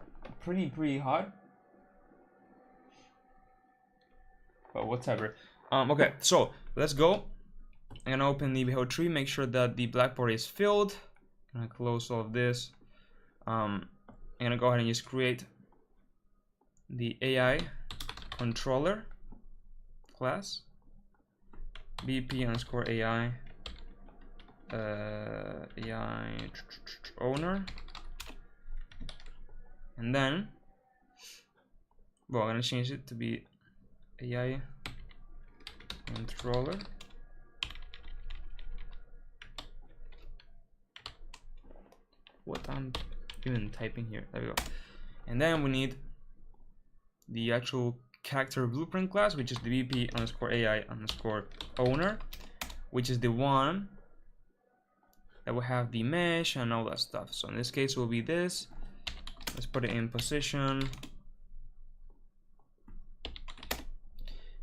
pretty hot, but whatever. Okay, so let's go. I'm gonna open the behavior tree, make sure that the blackboard is filled. I'm gonna close all of this. I'm gonna go ahead and just create the AI controller class, BP_AI AI owner, and then, well, I'm gonna change it to be AI controller. What I'm even typing here, there we go. And then we need the actual character blueprint class, which is the BP_AI_owner, which is the one that will have the mesh and all that stuff. So in this case it will be this. Let's put it in position.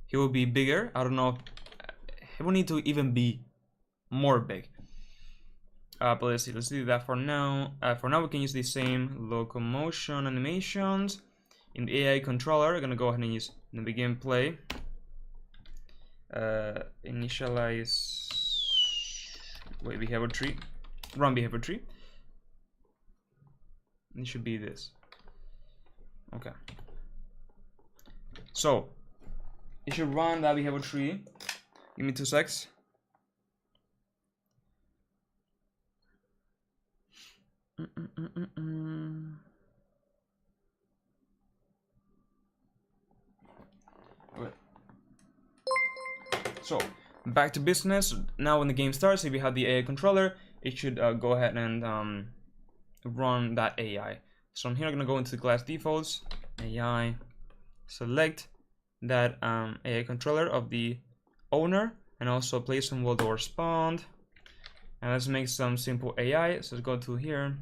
He will be bigger. I don't know, he will need to even be more big. But let's see, let's do that for now. For now we can use the same locomotion animations. In the AI controller, I'm gonna go ahead and use in the begin play. Initialize behavior tree. Run behavior tree. It should be this. Okay. So it should run that behavior tree. Give me 2 seconds. Okay. So back to business. Now when the game starts, if you have the AI controller, it should go ahead and run that AI. So I'm here gonna go into the class defaults, AI, select that AI controller of the owner, and also place some world or spawned. And let's make some simple AI. So let's go to here. I'm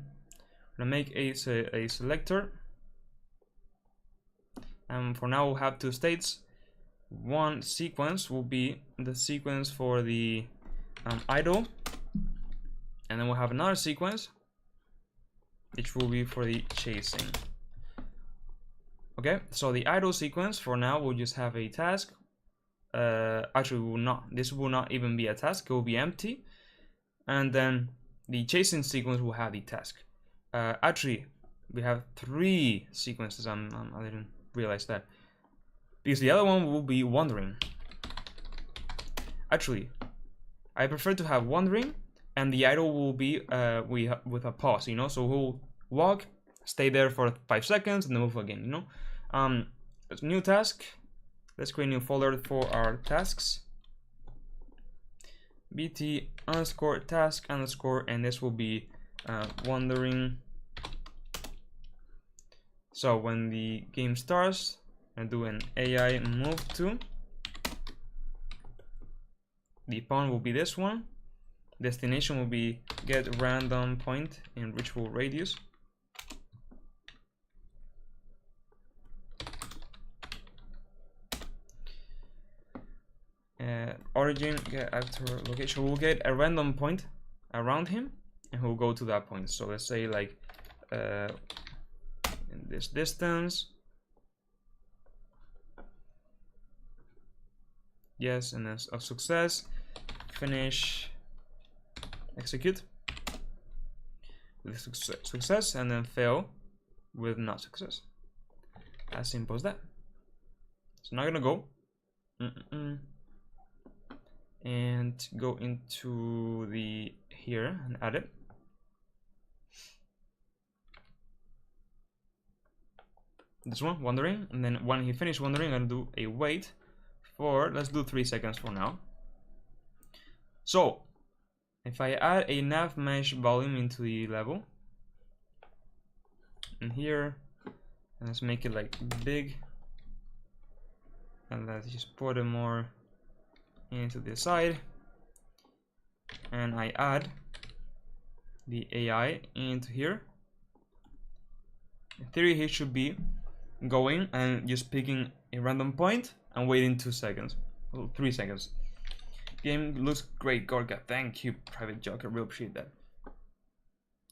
gonna make a selector. And for now we'll have 2 states. One sequence will be the sequence for the idle, and then we'll have another sequence which will be for the chasing. Okay, so the idle sequence for now will just have a task. Actually, we will not. This will not even be a task. It will be empty. And then the chasing sequence will have the task. Actually, we have 3 sequences. I didn't realize that, because the other one will be wandering. Actually, I prefer to have wandering, and the idle will be with a pause. So we'll walk, stay there for 5 seconds, and then move again. There's a new task. Let's create a new folder for our tasks. BT_task_, and this will be wandering. So when the game starts, I do an AI move to. The pawn will be this one. Destination will be get random point in reachable radius. Origin, get actor location. We'll get a random point around him, and we'll go to that point. So let's say like in this distance. Yes, and then a success. Finish. Execute with success, and then fail with not success. As simple as that. So now I'm gonna go and go into the here and add it. This one, wandering, and then when he finished wandering, I'm gonna do a wait for, let's do 3 seconds for now. So if I add a nav mesh volume into the level, and here, and let's make it like big, and let's just put it more into the side, and I add the AI into here. In theory, he should be going and just picking a random point and waiting 2 seconds, well, 3 seconds. Game looks great, Gorka. Thank you, Private Joker. Really appreciate that.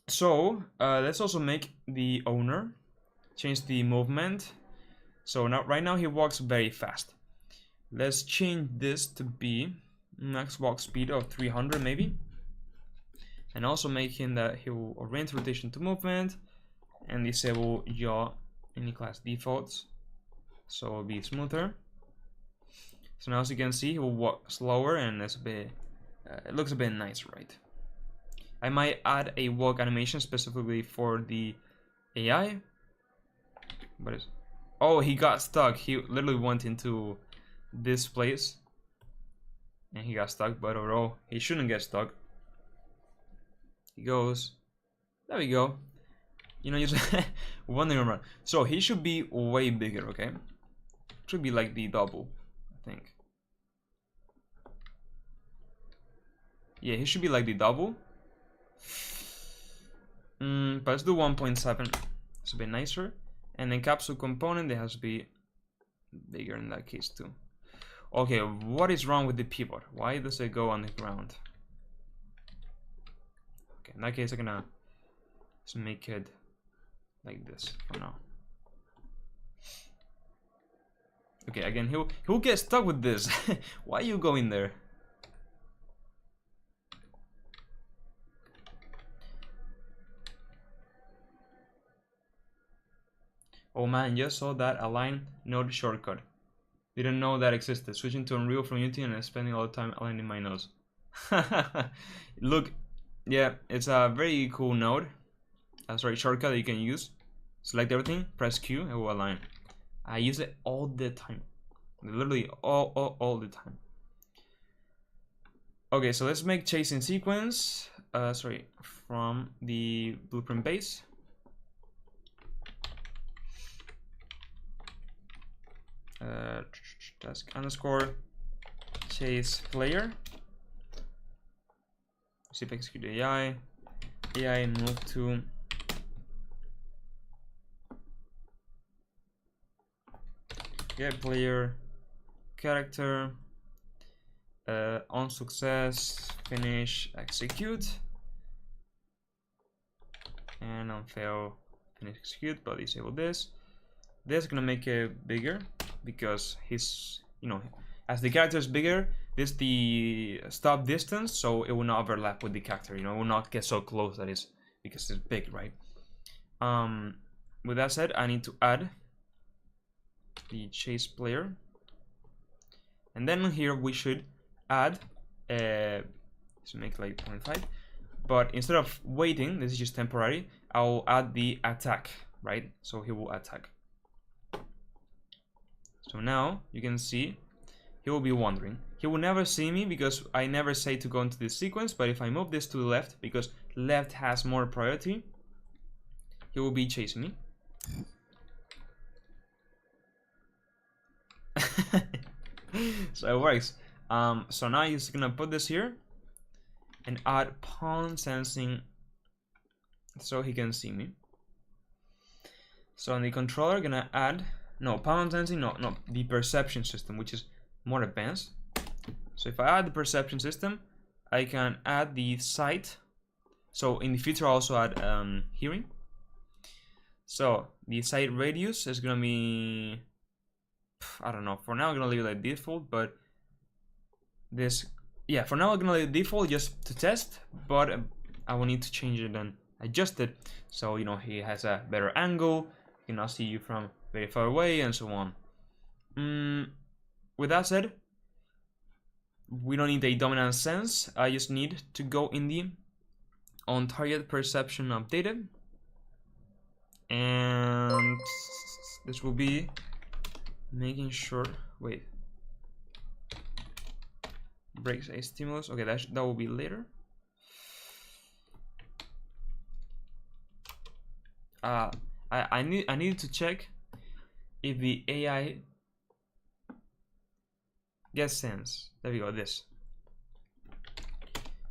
So let's also make the owner change the movement. So now, right now he walks very fast. Let's change this to be max walk speed of 300 maybe, and also make him that he will orient rotation to movement and disable yaw any class defaults, so it'll be smoother. So now, as you can see, he will walk slower, and it's a bit it looks a bit nice, right? I might add a walk animation specifically for the AI, but it's, oh, he got stuck. He literally went into this place and he got stuck, but overall he shouldn't get stuck. He goes, there we go, you know, just wandering around. So he should be way bigger, okay? Should be like the double, I think. Yeah, he should be like the double. But let's do 1.7. It's a bit nicer. And then capsule component, it has to be bigger in that case too. Okay, what is wrong with the pivot? Why does it go on the ground? Okay, in that case, I'm gonna just make it like this for now. Okay, again, he'll get stuck with this. Why are you going there? Oh man, just saw that align node shortcut. Didn't know that existed. Switching to Unreal from Unity and spending all the time aligning my nodes. Look, yeah, it's a very cool node. Sorry, shortcut that you can use. Select everything, press Q, it will align. I use it all the time. Literally all the time. Okay, so let's make chasing sequence. Sorry, from the blueprint base. Task underscore chase player. See if I execute AI. AI move to get player character. On success, finish, execute, and on fail, finish, execute. But disable this. This is gonna make it bigger because he's, you know, as the character is bigger, this is the stop distance, so it will not overlap with the character. You know, it will not get so close. That is because it's big, right? With that said, I need to add the chase player, and then here we should add so make like 0.5, but instead of waiting, this is just temporary, I'll add the attack, right? So he will attack. So now you can see he will be wandering. He will never see me because I never say to go into this sequence, but if I move this to the left, because left has more priority, he will be chasing me. So it works. So now he's gonna put this here and add pawn sensing so he can see me. So on the controller, gonna add pawn sensing, the perception system, which is more advanced. So if I add the perception system, I can add the sight. So in the future, I'll also add hearing. So the sight radius is gonna be, I don't know. For now, I'm gonna leave it like default, but this, yeah, for now I'm gonna leave it default just to test, but I will need to change it and adjust it so, you know, he has a better angle, he can now see you from very far away, and so on. With that said, we don't need a dominant sense. I just need to go in the on target perception updated, and this will be making sure, wait, breaks a stimulus. Okay, that will be later. I need to check if the AI gets sense. There we go. This.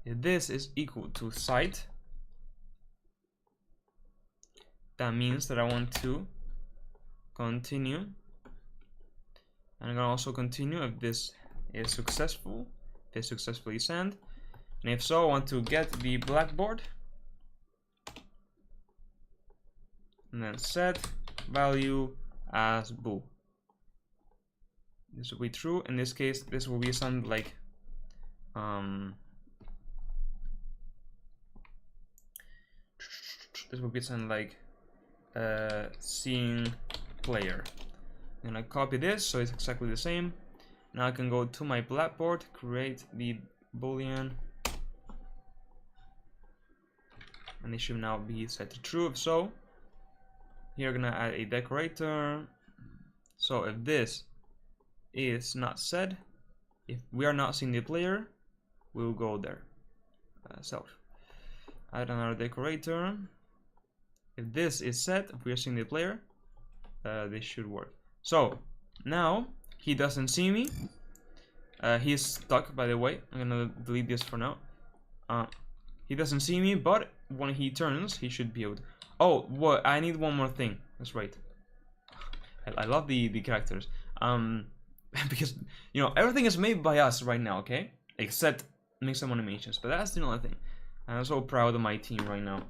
If this is equal to sight, that means that I want to continue, and I'm gonna also continue if this is successful, if it's successfully sent, and if so, I want to get the blackboard, and then set value as bool. This will be true. In this case, this will be something like this will be something like seeing player. I'm gonna copy this so it's exactly the same. Now I can go to my blackboard, create the boolean, and it should now be set to true. If so, here we're gonna add a decorator. So if this is not set, if we are not seeing the player, we'll go there. Self. Add another decorator. If this is set, if we are seeing the player, this should work. So now he doesn't see me. He's stuck, by the way. I'm gonna delete this for now. He doesn't see me, but when he turns, he should be able to. Oh, what? I need one more thing. That's right. I love the characters. Because you know everything is made by us right now, okay? Except make some animations, but that's the only thing. I'm so proud of my team right now.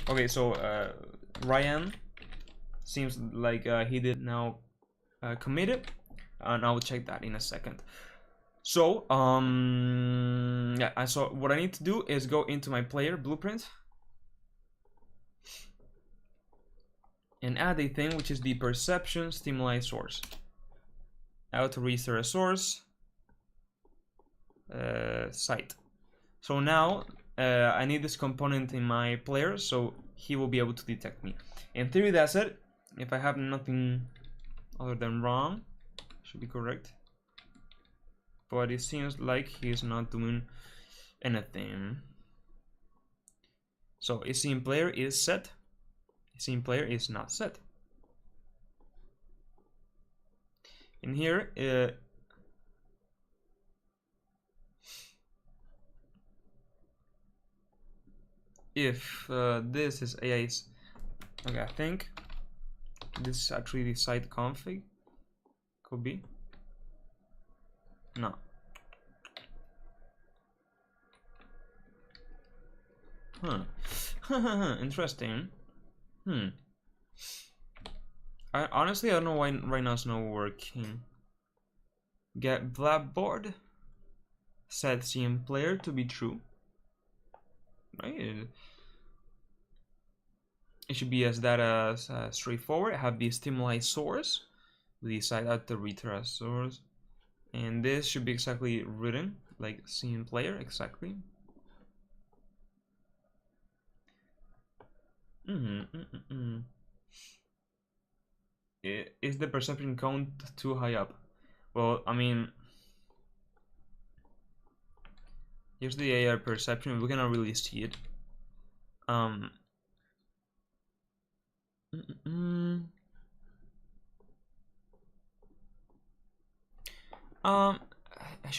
Okay, so Ryan seems like he did now commit it, and I will check that in a second. So yeah, so what I need to do is go into my player blueprint and add a thing which is the perception stimuli source. How to restore a source site. So now I need this component in my player so he will be able to detect me. In theory, that's it. If I have nothing other than wrong, should be correct. But it seems like he's not doing anything. So is scene player is set. Scene player is not set. In here, if this is AI's, okay, I think this is actually the site config. Could be. No. Interesting. Honestly, I don't know why right now it's not working. Get blackboard. Set scene player to be true. Right. It should be as that as straightforward. Have the stimuli source. We decide out the return source, and this should be exactly written like scene player exactly. Is the perception count too high up? Well, I mean, here's the AI perception. We cannot really see it.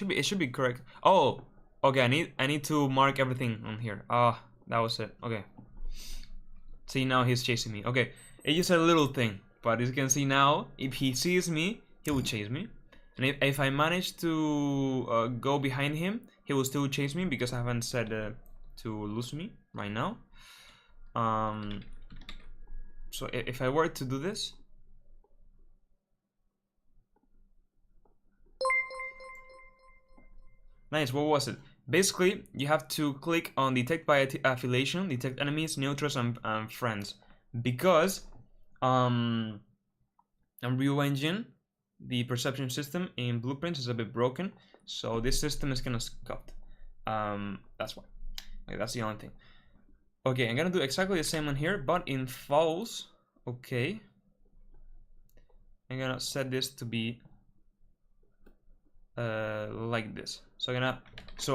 It should be correct. Oh, okay. I need to mark everything on here. That was it. Okay. See, now he's chasing me. Okay, it's just a little thing, but as you can see now, if he sees me, he will chase me. And if I manage to go behind him, he will still chase me because I haven't said to lose me right now. So if I were to do this, nice. What was it? Basically, you have to click on detect by affiliation, detect enemies, neutrals, and friends, because Unreal Engine, the perception system in Blueprints is a bit broken, so this system is gonna scuffed. That's why. Okay, that's the only thing. Okay, I'm gonna do exactly the same one here, but in false. Okay, I'm gonna set this to be like this. So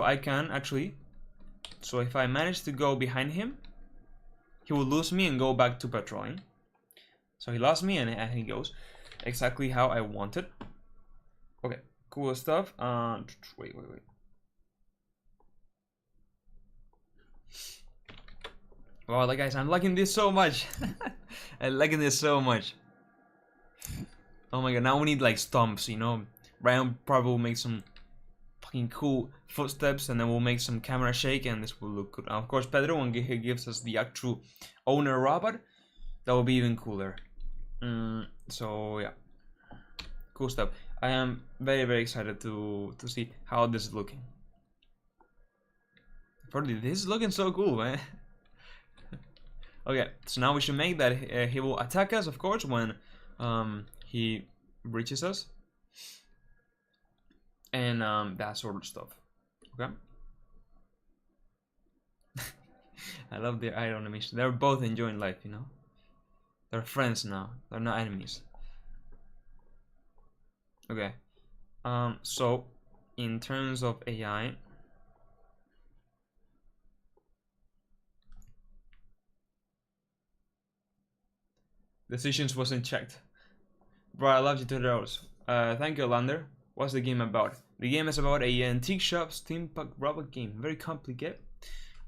I can actually. So if I manage to go behind him, he will lose me and go back to patrolling. So he lost me and he goes exactly how I wanted. Okay, cool stuff. Wait. Wow, like guys, I'm liking this so much. I'm liking this so much. Oh my god, now we need like stomps, you know. Ryan probably will make some fucking cool footsteps, and then we'll make some camera shake, and this will look good. And of course, Pedro, when he gives us the actual owner robot, that will be even cooler. So yeah, cool stuff. I am very excited to see how this is looking. Probably this is looking so cool, man. Okay, so now we should make that he will attack us, of course, when he reaches us, and that sort of stuff. Okay. I love their eye animation. They're both enjoying life, you know. They're friends now. They're not enemies. Okay. So in terms of AI, decisions wasn't checked. Bro, I love you tutorials. Thank you, Lander. What's the game about? The game is about a antique shop steampunk robot game. Very complicated.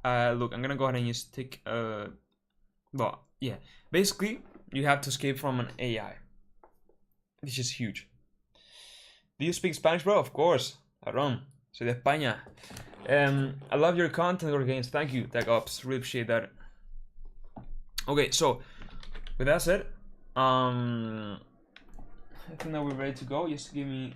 Look, I'm gonna go ahead and just take well, yeah. Basically, you have to escape from an AI. This is huge. Do you speak Spanish, bro? Of course. Aaron. Soy de España. I love your content or games. Thank you, TechOps. Really appreciate that. Okay, so with that said, I think that we're ready to go. Just give me.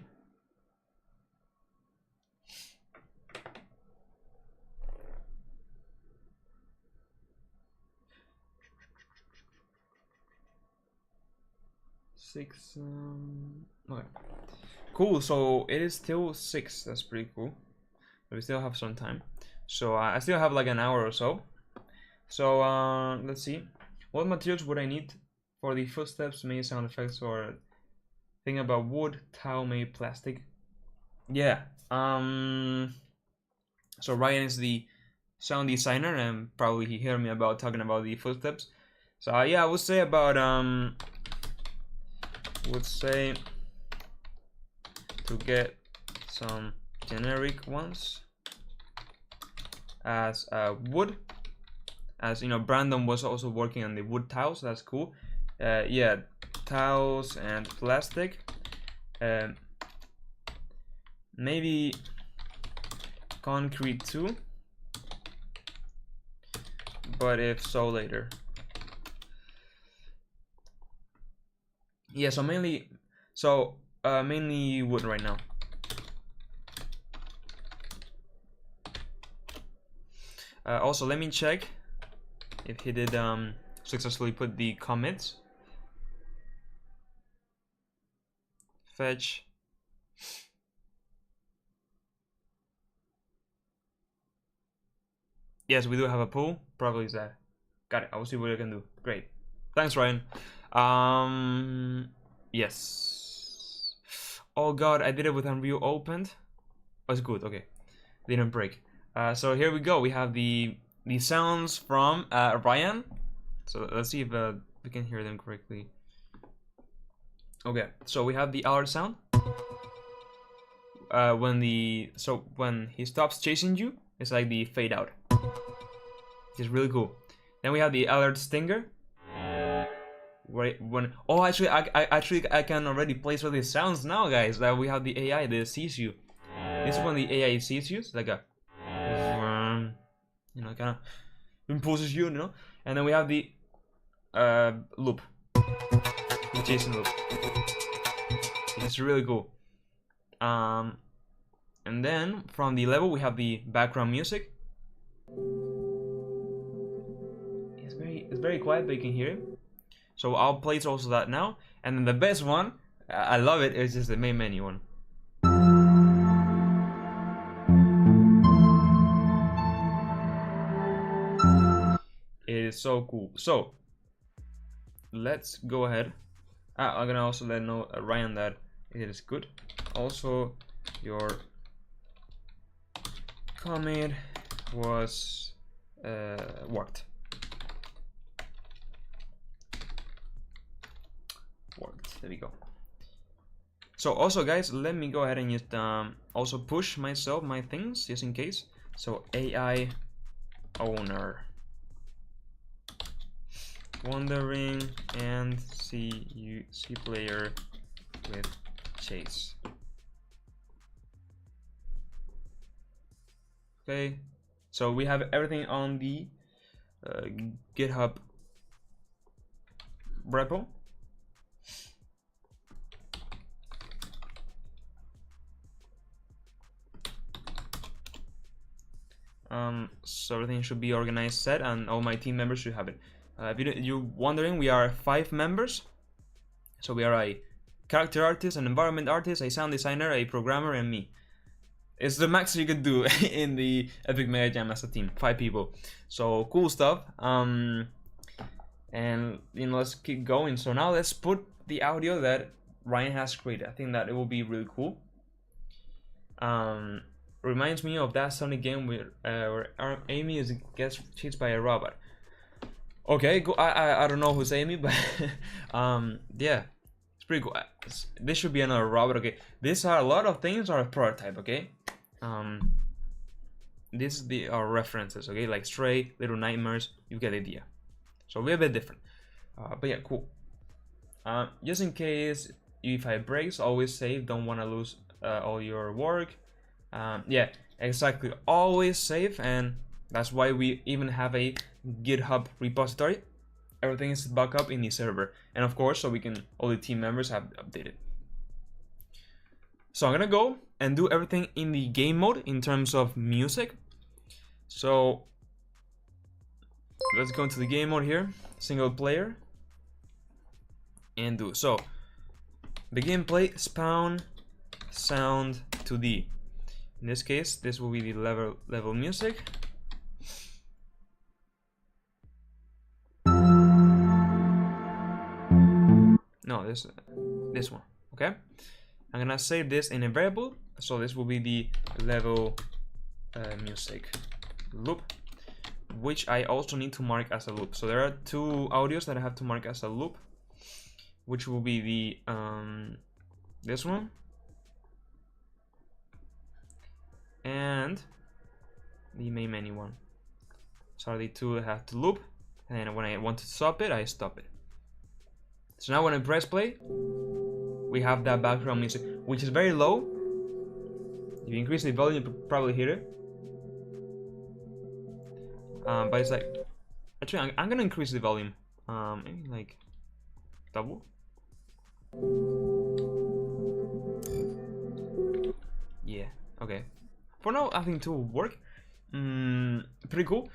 Six. Okay. Cool. So it is still 6. That's pretty cool. But we still have some time. So I still have like an hour or so. So let's see. What materials would I need for the footsteps, maybe sound effects, or thing about wood, towel, maybe plastic? Yeah. So Ryan is the sound designer, and probably he heard me about talking about the footsteps. So yeah, I would say about would say to get some generic ones as wood, as you know, Brandon was also working on the wood tiles. That's cool. Yeah, tiles and plastic. Maybe concrete too, but if so later. Yeah, so mainly wood right now. Also, let me check if he did successfully put the commits. Fetch. Yes, we do have a pool. Probably is that. Got it. I will see what I can do. Great. Thanks, Ryan. Yes. Oh god, I did it with Unreal opened. Oh, it's good. Okay, didn't break. So here we go. We have the sounds from Ryan. So let's see if we can hear them correctly. Okay, so we have the alert sound. When he stops chasing you, it's like the fade out. It's really cool. Then we have the alert stinger. Right when actually I can already place all these sounds now, guys. That we have the AI that sees you. This is when the AI sees you. It's like a you know, kind of imposes you, you know. And then we have the loop, the chasing loop. It's really cool. And then from the level we have the background music. It's very quiet, but you can hear it. So I'll place also that now. And then the best one, I love it, is just the main menu one. It is so cool. So let's go ahead. I'm gonna also let know Ryan that it is good. Also, your commit was worked. There we go. So also, guys, let me go ahead and just also push myself my things just in case. So AI owner. wandering and see player with chase. Okay, so we have everything on the GitHub repo. So everything should be organized, set, and all my team members should have it. If you're wondering, we are 5 members. So we are a character artist, an environment artist, a sound designer, a programmer, and me. It's the max you could do in the Epic MegaJam as a team, 5 people. So cool stuff. And let's keep going. So now let's put the audio that Ryan has created. I think that it will be really cool. Reminds me of that Sonic game where Amy gets chased by a robot. Okay, cool. I don't know who's Amy, but yeah, it's pretty cool. This should be another robot. Okay, these are a lot of things are a prototype. Okay, these are references. Okay, like Stray, Little Nightmares. You get the idea. So we're a bit different, but yeah, cool. Just in case if I breaks, always save. Don't want to lose all your work. Yeah, exactly. Always save, and that's why we even have a GitHub repository. Everything is backed up in the server, and of course, so we can all the team members have updated. So I'm gonna go and do everything in the game mode in terms of music. So let's go into the game mode here, single player, and do so. The gameplay spawn sound to D. In this case, this will be the level music. No, this one. Okay, I'm gonna save this in a variable, so this will be the level music loop, which I also need to mark as a loop. So there are 2 audios that I have to mark as a loop, which will be the this one and the main menu one. So the 2 I have to loop, and then when I want to stop it, I stop it. So now when I press play, we have that background music, which is very low. If you increase the volume, you probably hear it. But it's like, actually, I'm gonna increase the volume. Maybe like double. Yeah. Okay. For now, I think it will work. Pretty cool.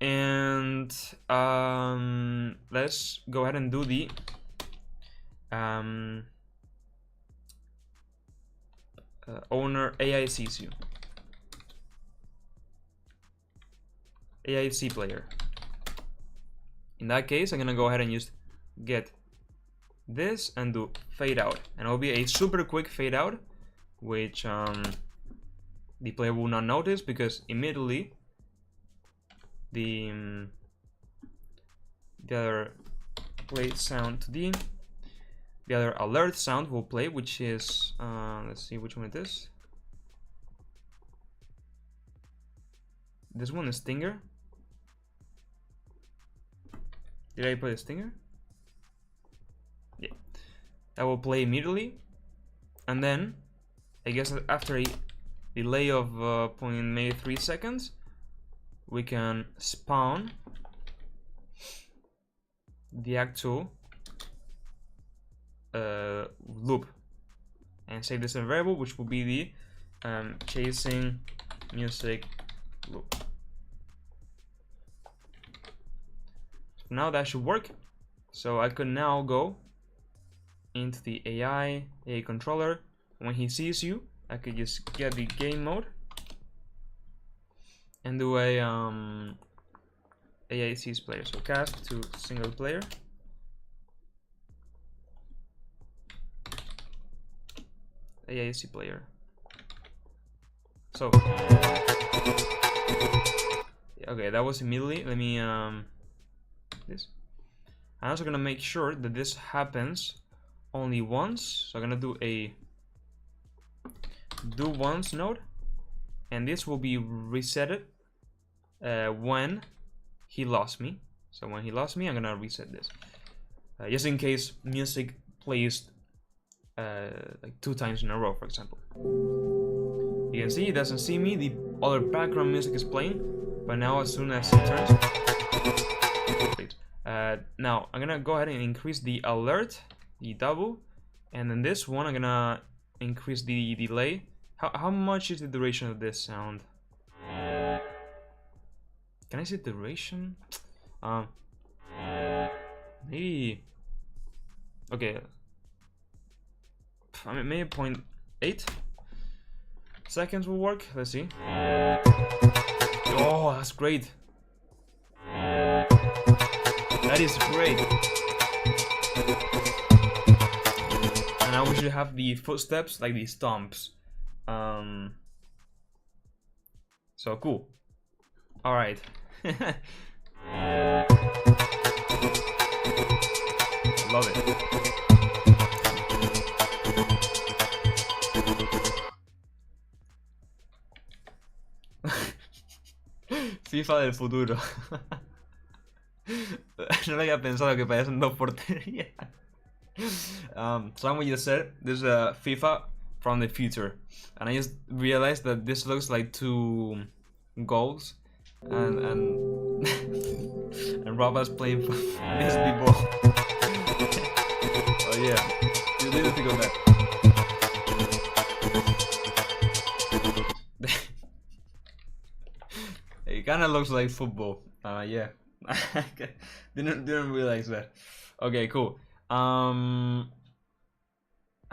And let's go ahead and do the owner AI sees you. AIC player. In that case, I'm gonna go ahead and just get this and do fade out, and it'll be a super quick fade out, which the player will not notice because immediately the other play sound to the other alert sound will play, which is let's see which one it is. This one is Stinger. Did I play the Stinger? Yeah, that will play immediately, and then I guess after a delay of maybe 3 seconds, we can spawn the actual loop and save this in a variable, which will be the chasing music loop. Now that should work. So I could now go into the AI controller. When he sees you, I could just get the game mode and do a AIC's player. So cast to single player. AIC player. So okay, that was immediately. Let me this. I'm also gonna make sure that this happens only once. So I'm gonna do a do once node, and this will be resetted when he lost me. So when he lost me, I'm gonna reset this. Just in case music plays like 2 times in a row, for example. You can see it doesn't see me, the other background music is playing, but now as soon as it turns, now I'm gonna go ahead and increase the alert, the double, and then this one I'm gonna increase the delay. How much is the duration of this sound? Can I see duration? Maybe. Okay. I mean, maybe 0.8 seconds will work. Let's see. Oh, that's great. That is great. And now we should have the footsteps, like the stomps. So cool. All right. Love it. FIFA del futuro. No lo había pensado que parecen 2 porterías. Someone just said there's a FIFA from the future, and I just realized that this looks like 2 goals, and and Roba's playing for this ball. Oh yeah, you need to go back. It kind of looks like football. Yeah. didn't realize that. Okay, cool. I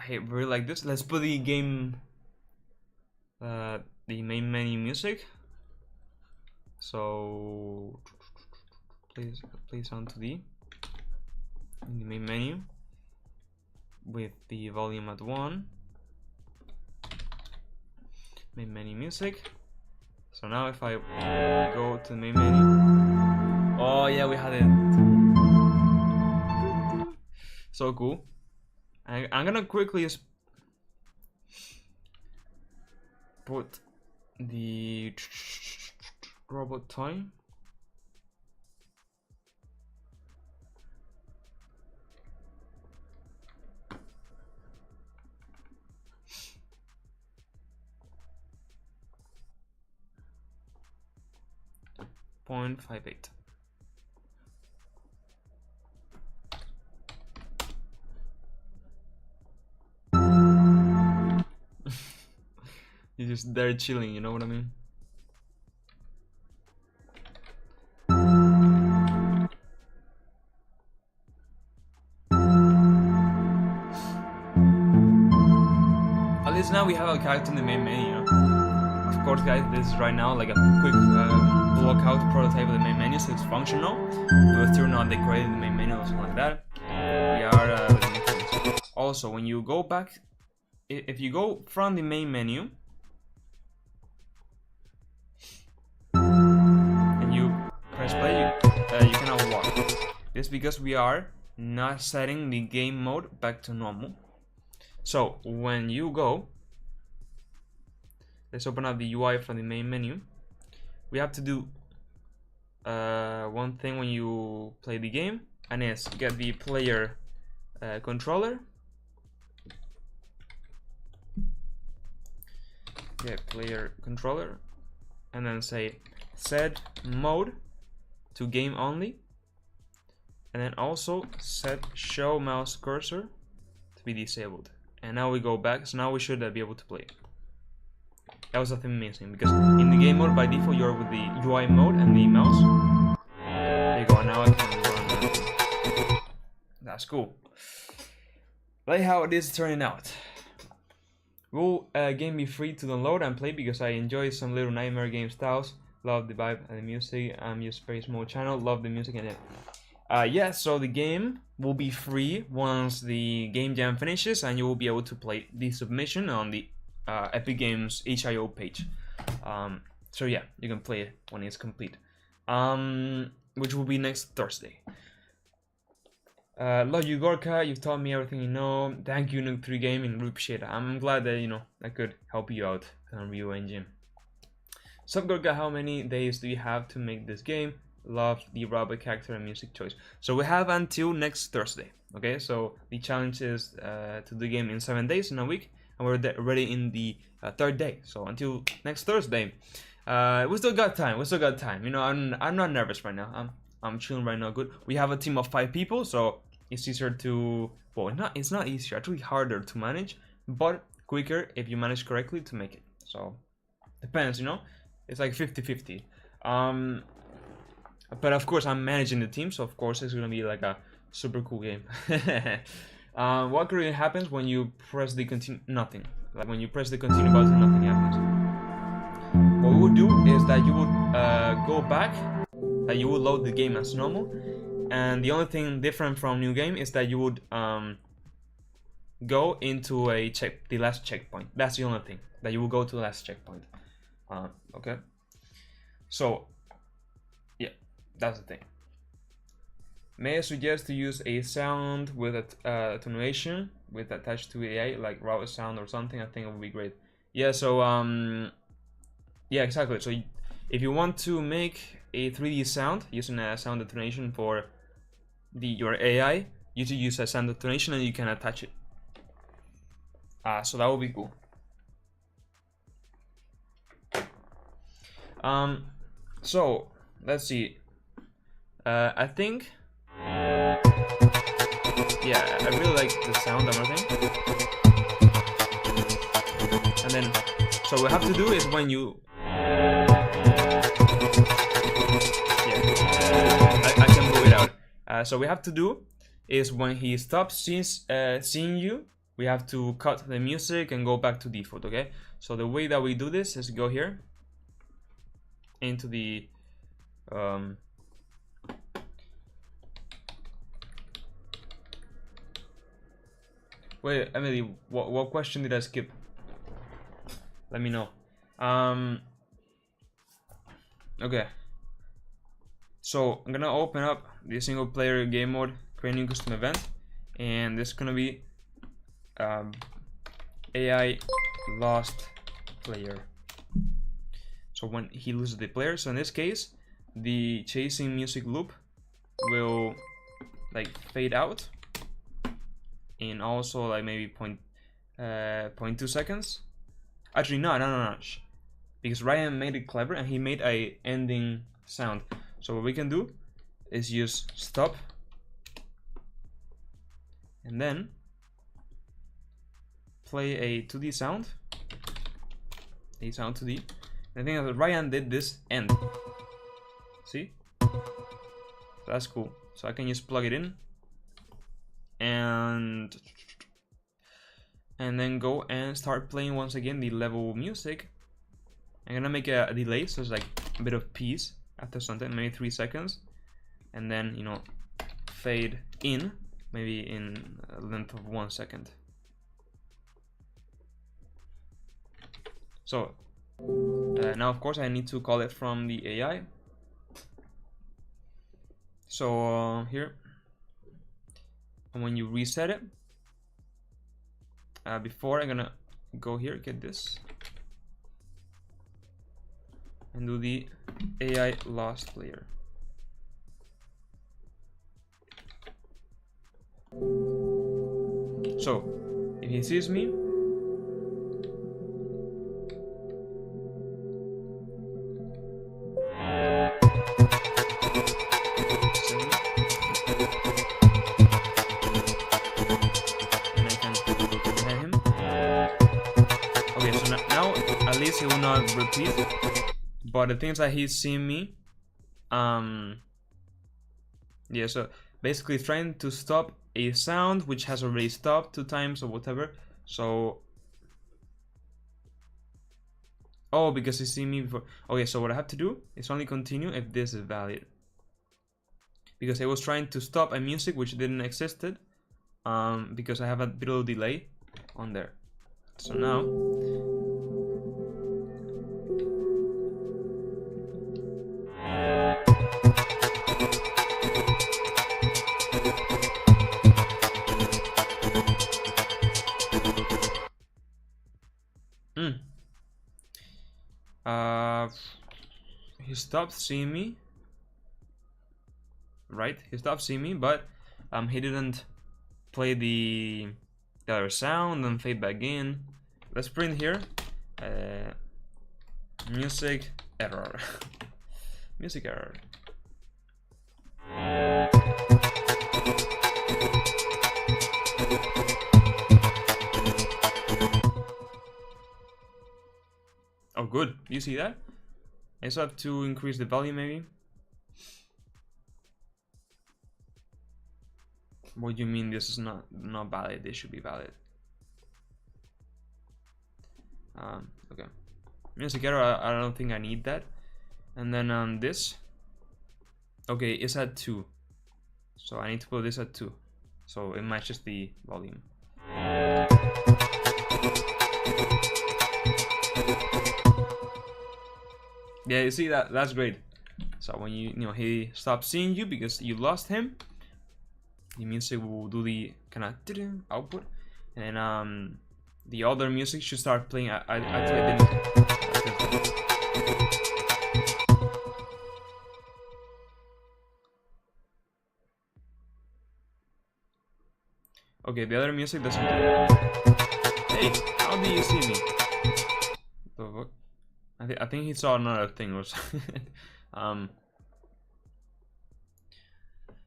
really like this. Let's put the game, the main menu music. So please sound to the in the main menu with the volume at 1. Main menu music. So now if I go to the main menu, oh yeah, we had it. So cool. I'm gonna quickly put the robot toy. .58. You're just there chilling, you know what I mean? At least now we have a character in the main menu, you know? Of course, guys, this is right now like a quick block out prototype of the main menu, so it's functional. We'll turn on decorated in the main menu or something like that. We are also, when you go back, if you go from the main menu and you press play, you cannot walk. This is because we are not setting the game mode back to normal. So when you go, let's open up the UI from the main menu. We have to do one thing when you play the game, and it's get the player controller. Get player controller, and then say set mode to game only, and then also set show mouse cursor to be disabled. And now we go back, so now we should be able to play. That was a thing missing, because in the game mode by default you're with the UI mode and the mouse. There you go, now I can run. That's cool. Like how it is turning out. Will game be free to download and play, because I enjoy some little nightmare game styles. Love the vibe and the music. I'm just very small channel, love the music and it. Yeah, so the game will be free once the game jam finishes, and you will be able to play the submission on the Epic Games HIO page. So yeah, you can play it when it's complete, which will be next Thursday. Love you, Gorka. You've taught me everything you know. Thank you, Nook3 Gaming. Really appreciate it. I'm glad that, you know, I could help you out on Unreal Engine. Sup, Gorka, how many days do you have to make this game? love the robot character and music choice. So we have until next Thursday. Okay, so the challenge is to do the game in 7 days, in a week, and we're already in the third day. So until next Thursday, we still got time. We still got time. You know, I'm not nervous right now. I'm chilling right now. Good. We have a team of 5 people, so it's easier to, well, it's not easier. Actually, harder to manage, but quicker if you manage correctly to make it. So depends. You know, it's like 50-50. But of course, I'm managing the team, so of course it's gonna be like a super cool game. What really happens when you press the continue? Nothing. Like when you press the continue button, nothing happens. What we would do is that you would go back, that you would load the game as normal, and the only thing different from new game is that you would go into the last checkpoint. That's the only thing, that you will go to the last checkpoint. Okay. So yeah, that's the thing. May I suggest to use a sound with attenuation with attached to AI, like raw sound or something? I think it would be great. Yeah. So yeah, exactly. So if you want to make a 3D sound using a sound attenuation for your AI, you should use a sound attenuation and you can attach it. So that would be cool. So let's see. I think, yeah, I really like the sound and everything. And then, so what we have to do is when you, I can move it out. So we have to do is when he stops seeing you, we have to cut the music and go back to default. Okay. So the way that we do this is go here into the wait, Emily, what question did I skip? Let me know. Okay. So I'm gonna open up the single player game mode, create a new custom event, and this is gonna be AI lost player. So when he loses the player, so in this case, the chasing music loop will like fade out, and also like maybe 0.2 seconds. Actually, no, because Ryan made it clever and he made a ending sound. So what we can do is use stop, and then play a 2D sound, a sound 2D. The thing is that Ryan did this end. See? So that's cool. So I can just plug it in and then go and start playing once again the level music. I'm gonna make a delay, so it's like a bit of peace after something, maybe 3 seconds, and then, you know, fade in, maybe in a length of 1 second. So now of course I need to call it from the AI. So here, and when you reset it, before I'm gonna go here, get this, and do the AI lost player. So if he sees me, he will not repeat, but the thing is that he's seeing me. Yeah, so basically trying to stop a sound which has already stopped 2 times or whatever. So because he's seen me before. Okay, so what I have to do is only continue if this is valid, because I was trying to stop a music which didn't existed, because I have a bit of delay on there. So now he stopped seeing me, right? He stopped seeing me, but he didn't play the other sound and fade back in. Let's print here music error. Music error. Oh, good. You see that? I just have to increase the volume, maybe. What do you mean this is not valid? This should be valid. Okay. Music error, I don't think I need that. And then this. Okay, it's at 2. So I need to put this at 2. So it matches the volume. Yeah, you see that's great. So when you know he stops seeing you because you lost him, the music will do the kind of output, and the other music should start playing. Actually, I didn't. Okay, the other music doesn't. Hey, how do you see me? I think he saw another thing or something.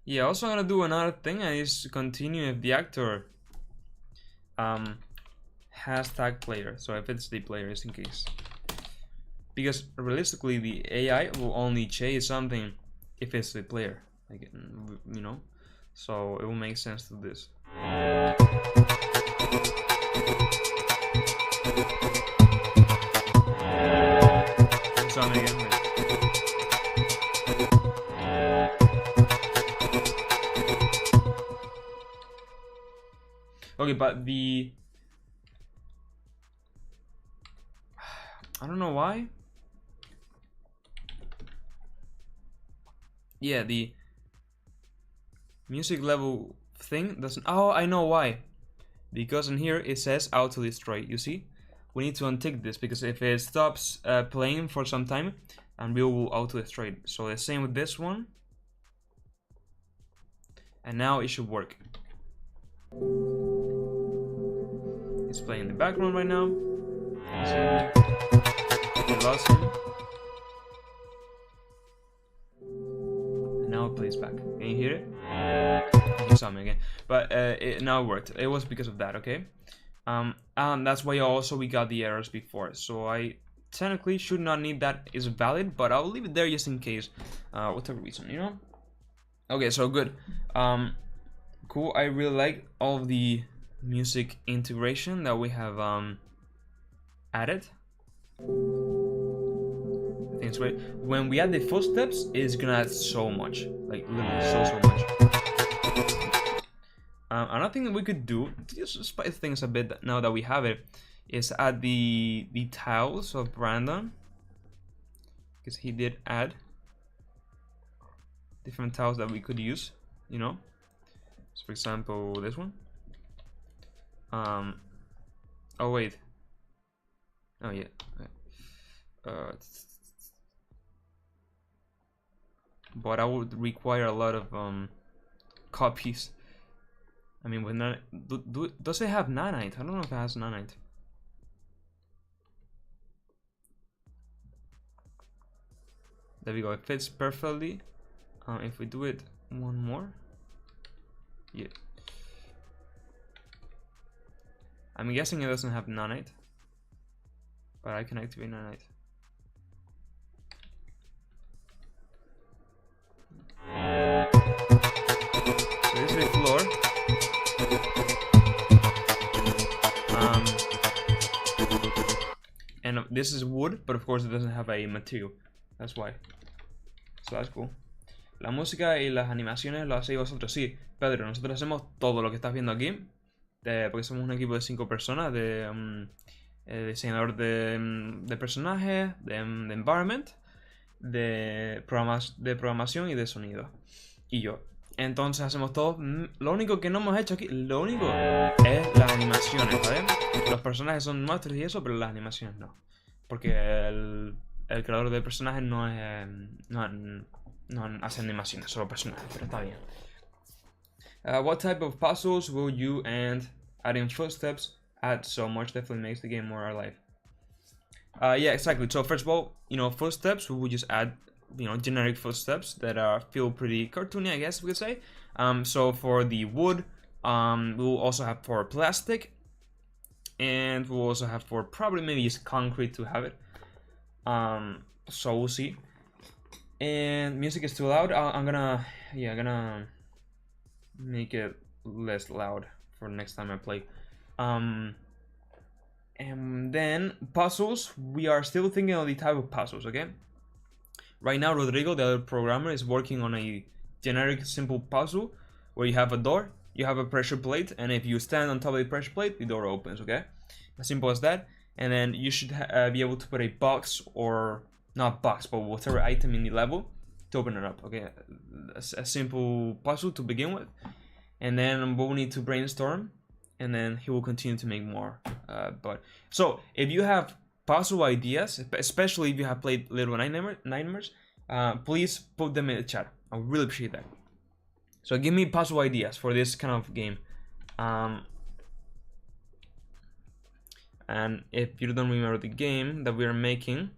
Yeah, also gonna do another thing is continue if the actor hashtag player. So if it's the player, just in case. Because realistically, the AI will only chase something if it's the player, like, you know. So it will make sense to this. Again. Okay, but I don't know why. Yeah, the music level thing doesn't. Oh, I know why. Because in here it says auto destroy. You see? We need to untick this because if it stops playing for some time, Unreal will auto destroy it. So the same with this one. And now it should work. It's playing in the background right now. I lost him. And now it plays back. Can you hear it? You saw me again. But it now worked. It was because of that, okay? And that's why also we got the errors before. So I technically should not need that is valid, but I'll leave it there just in case. Whatever reason, you know? Okay, so good. Cool. I really like all of the music integration that we have added. I think it's great. When we add the footsteps, it's gonna add so much. Like literally so much. Another thing that we could do, just spice things a bit now that we have it, is add the tiles of Brandon. Because he did add different tiles that we could use, you know. So for example, this one. Oh wait. Oh yeah. But I would require a lot of copies. I mean, with does it have nanite? I don't know if it has nanite. There we go. It fits perfectly. If we do it one more, yeah. I'm guessing it doesn't have nanite, but I can activate nanite. So this is the floor. And this is wood, but of course it doesn't have a material. That's why. So that's cool. La música y las animaciones lo hacéis vosotros. Sí, Pedro, nosotros hacemos todo lo que estás viendo aquí. Porque somos un equipo de 5 personas. De diseñador de personajes, de environment, de programación y de sonido. Y yo. Entonces hacemos todo. Lo único que no hemos hecho aquí, lo único es las animaciones, ¿vale? Los personajes son nuestros y eso, pero las animaciones no. Porque el creador de personajes no No hace animaciones, solo personajes, pero está bien. What type of puzzles will you and adding footsteps add so much? Definitely makes the game more alive. Yeah, exactly. So first of all, footsteps, we would just add, generic footsteps that feel pretty cartoony, I guess we could say. So for the wood, we'll also have for plastic, and we'll also have for probably maybe just concrete to have it. So we'll see. And music is too loud. I'm gonna make it less loud for next time I play. And then puzzles, we are still thinking of the type of puzzles, okay? Right now, Rodrigo, the other programmer, is working on a generic simple puzzle where you have a door, you have a pressure plate, and if you stand on top of the pressure plate, the door opens, okay? As simple as that. And then you should be able to put a box, or not box, but whatever item in the level to open it up, okay? A simple puzzle to begin with. And then we'll need to brainstorm, and then he will continue to make more. But so if you have puzzle ideas, especially if you have played Little Nightmares, please put them in the chat. I would really appreciate that. So give me puzzle ideas for this kind of game. And if you don't remember the game that we're making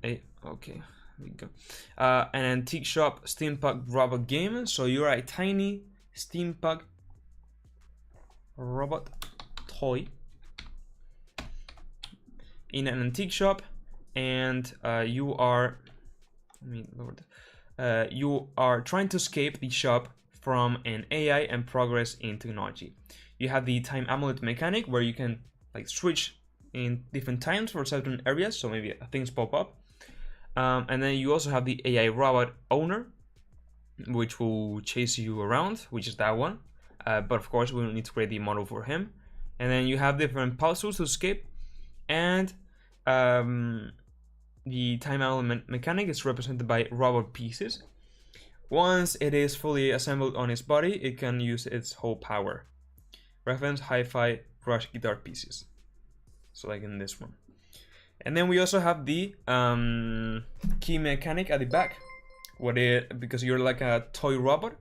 a okay. We go. An antique shop steampunk robot game. So you're a tiny steampunk robot toy in an antique shop, and you are you are trying to escape the shop from an AI and progress in technology. You have the time amulet mechanic where you can like switch in different times for certain areas, so maybe things pop up. And then you also have the AI robot owner, which will chase you around, which is that one. But of course, we will need to create the model for him. And then you have different puzzles to escape, and the time element mechanic is represented by robot pieces. Once it is fully assembled on its body, it can use its whole power. Reference hi-fi rush guitar pieces. So like in this one. And then we also have the key mechanic at the back, because you're like a toy robot.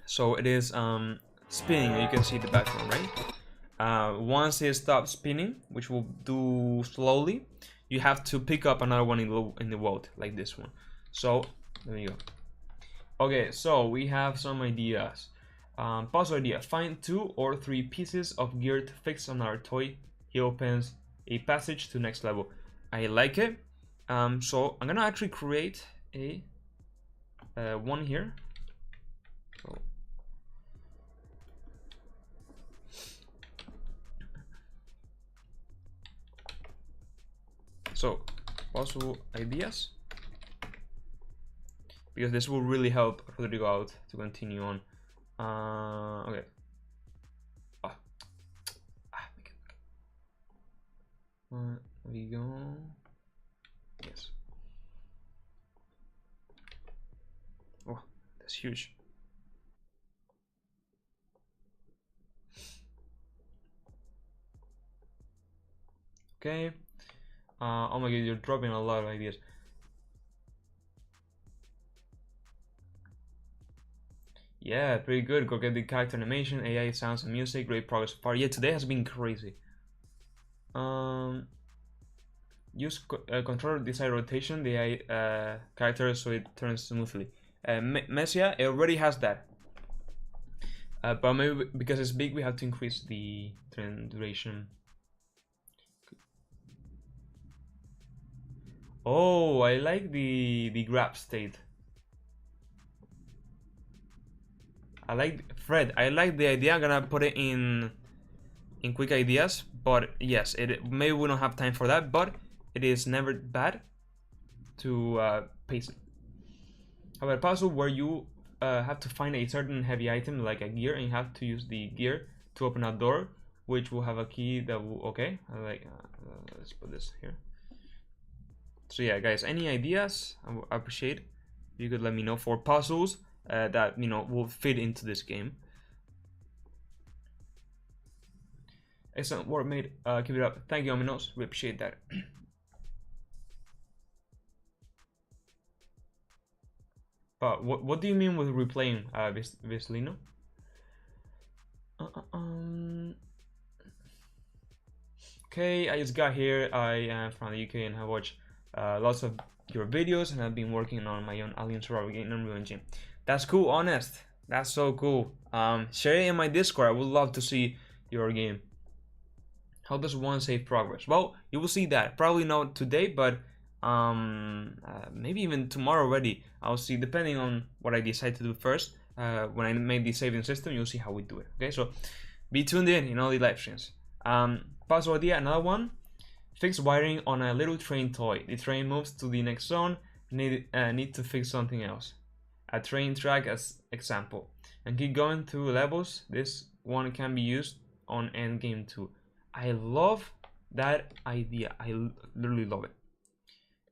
So it is spinning, and you can see the background, right? Once it stops spinning, which will do slowly, you have to pick up another one in the world, like this one. So there you go. Okay, so we have some ideas. Puzzle idea: find 2 or 3 pieces of gear to fix another toy. He opens a passage to next level. I like it. So I'm gonna actually create a one here. So puzzle ideas, because this will really help Rodrigo out to continue on. Okay. There we go. Yes. Oh, that's huge. Okay. Oh my god, you're dropping a lot of ideas. Yeah, pretty good. Go get the character animation, AI, sounds, and music. Great progress so far. Yeah, today has been crazy. Use controller decide rotation the AI character so it turns smoothly. Messia, it already has that. But maybe because it's big, we have to increase the turn duration. Oh, I like the grab state. I like Fred. I like the idea. I'm gonna put it in quick ideas. But yes, maybe we don't have time for that. But it is never bad to pace it. How about a puzzle where you have to find a certain heavy item like a gear, and you have to use the gear to open a door, which will have a key that will. Okay, I like. Let's put this here. So yeah, guys, any ideas? I appreciate if you could let me know for puzzles that will fit into this game. Excellent work, mate. Keep it up. Thank you, Ominos. We appreciate that. What do you mean with replaying, Vislino? Okay, I just got here. I am from the UK and I watch lots of your videos, and I've been working on my own Alien Survival game in Unreal Engine. That's cool, honest. That's so cool. Share it in my Discord. I would love to see your game. How does one save progress? Well, you will see that. Probably not today, but maybe even tomorrow already. I'll see, depending on what I decide to do first. When I make the saving system, you'll see how we do it. Okay, so be tuned in all the live streams. Puzzle idea, another one. Fix wiring on a little train toy. The train moves to the next zone. Need to fix something else. A train track as example. And keep going through levels. This one can be used on endgame too. I love that idea. I literally love it.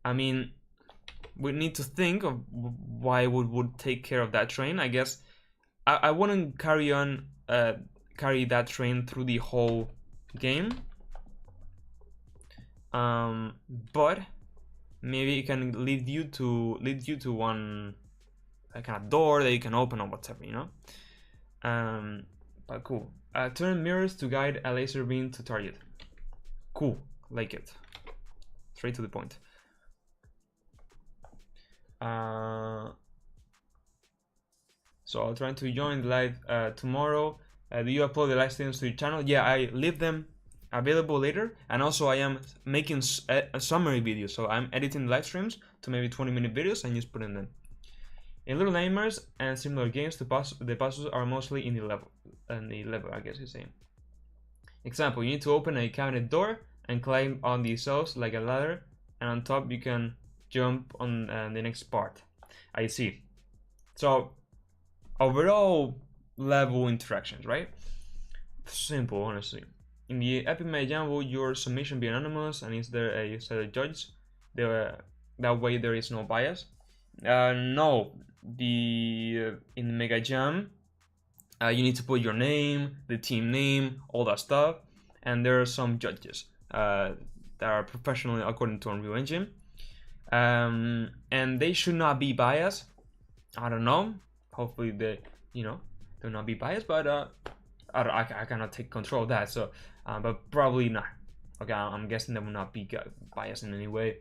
I mean, we need to think of why we would take care of that train. I guess I wouldn't carry that train through the whole game. But maybe it can lead you to one kind of door that you can open or whatever, But cool. Turn mirrors to guide a laser beam to target. Cool, like it. Straight to the point. So I'll try to join the live tomorrow. Do you upload the live streams to your channel? Yeah, I leave them available later, and also I am making a summary video, so I'm editing the live streams to maybe 20-minute videos and just putting them. In Little Nightmares and similar games, the puzzles are mostly in the level. I guess you're saying. Example: you need to open a cabinet door and climb on the cells like a ladder, and on top you can jump on the next part. I see. So overall level interactions, right? Simple, honestly. In the Epic MegaJam, will your submission be anonymous, and is there a set of judges? That way there is no bias. No, in MegaJam, you need to put your name, the team name, all that stuff, and there are some judges that are professional according to Unreal Engine, and they should not be biased. I don't know. Hopefully they, do not be biased, but I cannot take control of that. So, but probably not. Okay, I'm guessing they will not be biased in any way.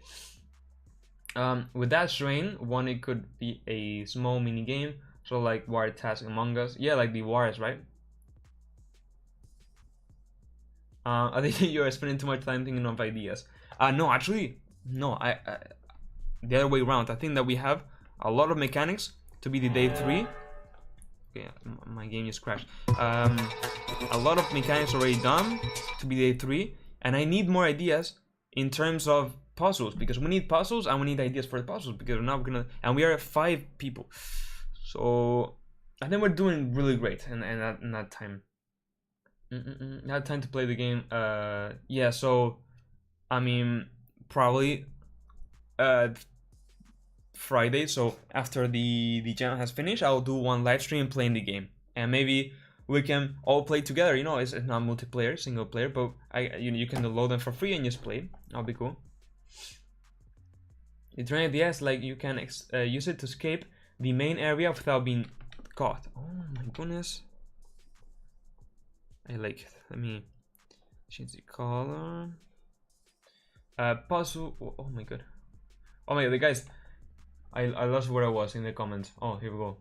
With that strain, it could be a small mini game, so like Wire Task Among Us. Yeah, like the Wires, right? I think you are spending too much time thinking of ideas. No, actually, no. I the other way around. I think that we have a lot of mechanics to be the day 3. Okay, my game just crashed. A lot of mechanics already done to be day 3, and I need more ideas in terms of puzzles, because we need puzzles and we need ideas for the puzzles, because and we are 5 people, so I think we're doing really great in that time. Not time to play the game. Yeah, so I mean probably Friday, so after the jam has finished, I'll do one live stream playing the game, and maybe we can all play together. It's not multiplayer, single player, but you can download them for free and just play. That'll be cool. The train ideas, like you can use it to escape the main area without being caught. Oh my goodness, I like it. Let me change the color. Puzzle. Oh my god. Oh my god, guys. I lost where I was in the comments. Oh, here we go.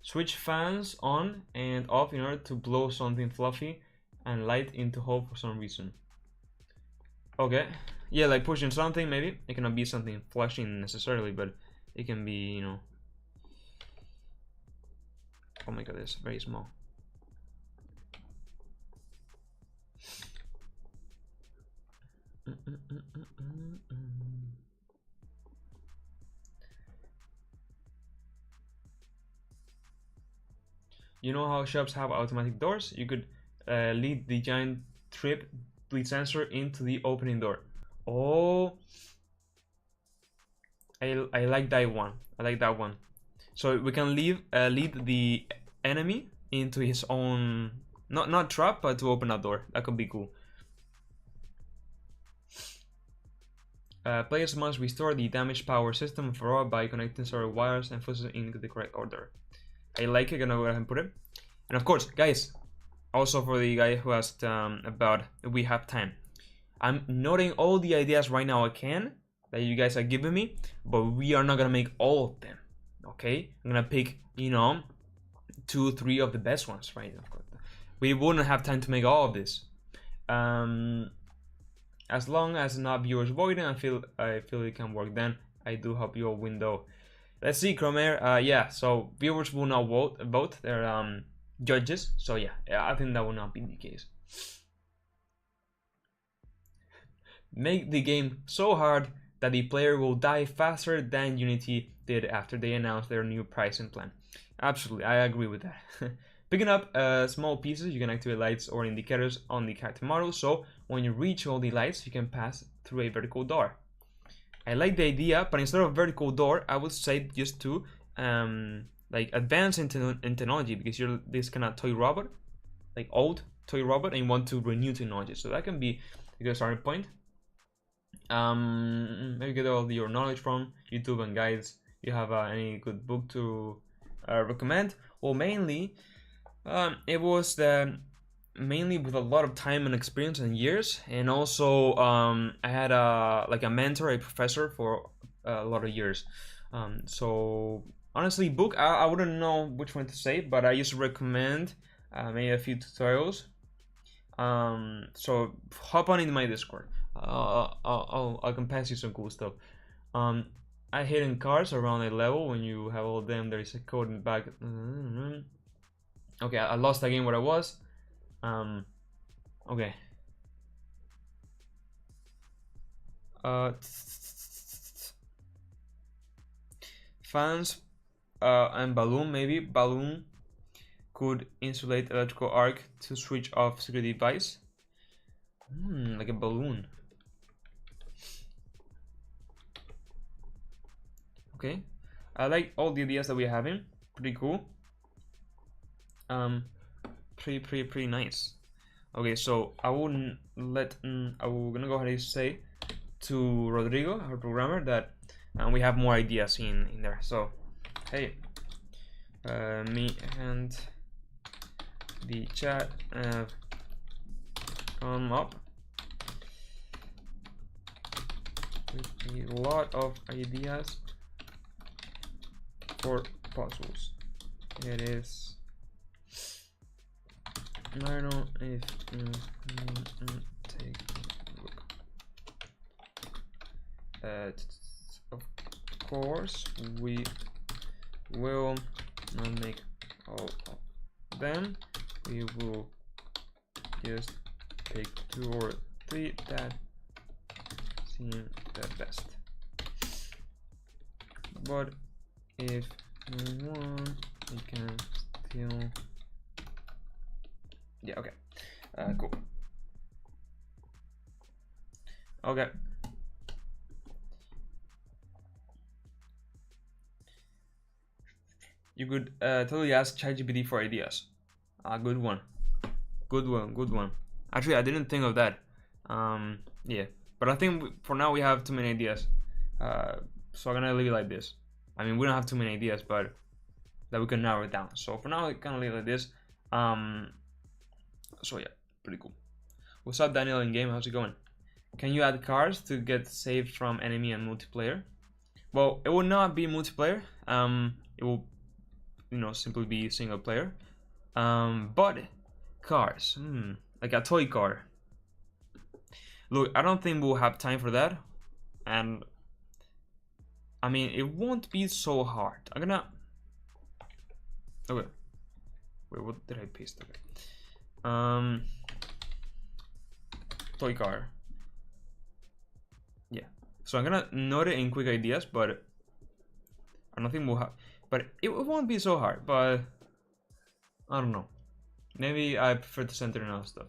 Switch fans on and off in order to blow something fluffy and light into hole for some reason. Okay. Yeah, like pushing something, maybe. It cannot be something flashing necessarily, but it can be, Oh my god, it's very small. You know how shops have automatic doors? You could lead the giant trip bleed sensor into the opening door. Oh, I like that one. I like that one. So we can lead the enemy into his own, not trap, but to open a door. That could be cool. Players must restore the damaged power system of a robot by connecting several wires and fuses in the correct order. I like it, gonna go ahead and put it. And of course, guys, also for the guy who asked about if we have time, I'm noting all the ideas right now I can that you guys are giving me, but we are not gonna make all of them. Okay, I'm gonna pick, you know, 2, 3 of the best ones, right? Of course, we wouldn't have time to make all of this. As long as not viewers voting, I feel it can work. Then I do hope your window. Let's see, Cromer. Yeah, so viewers will not vote. They're judges. So yeah, I think that will not be the case. Make the game so hard that the player will die faster than Unity did after they announced their new pricing plan. Absolutely, I agree with that. Picking up small pieces, you can activate lights or indicators on the character model, so when you reach all the lights, you can pass through a vertical door. I like the idea, but instead of vertical door, I would say just to like advance in technology, because you're this kind of toy robot, like old toy robot, and you want to renew technology. So that can be a good starting point. Maybe get all your knowledge from YouTube and guides. You have any good book to recommend? Well, mainly it was mainly with a lot of time and experience and years, and also I had like a mentor, a professor for a lot of years. So honestly, book I wouldn't know which one to say, but I used to recommend maybe a few tutorials. So hop on into my Discord. I can pass you some cool stuff. I hidden cars around a level. When you have all of them, there is a code in the back. Okay, I lost again where I was. Okay. Fans and balloon, maybe balloon could insulate electrical arc to switch off security device. Like a balloon. Okay, I like all the ideas that we're having. Pretty cool. Pretty nice. Okay, so I will gonna go ahead and say to Rodrigo, our programmer, that we have more ideas in there. So hey, me and the chat come up with a lot of ideas for puzzles. It is, I don't know if take a look. Of course, we will not make all of them. We will just pick 2 or 3 that seem the best. But if we want, we can still. Yeah, okay. Cool. Okay. You could totally ask ChatGPT for ideas. Good one. Good one. Actually, I didn't think of that. Yeah. But I think for now we have too many ideas. So I'm gonna leave it like this. I mean, we don't have too many ideas, but that we can narrow it down. So for now, we can leave it like this. So yeah, pretty cool. What's up, Daniel in game? How's it going? Can you add cars to get saved from enemy and multiplayer? Well, it will not be multiplayer. It will, simply be single player. But cars, like a toy car. Look, I don't think we'll have time for that, and I mean, it won't be so hard. I'm gonna. Okay. Wait, what did I paste? Okay. Toy car. Yeah. So I'm gonna note it in quick ideas, but I don't think we'll have. But it won't be so hard. But I don't know. Maybe I prefer to center in other stuff.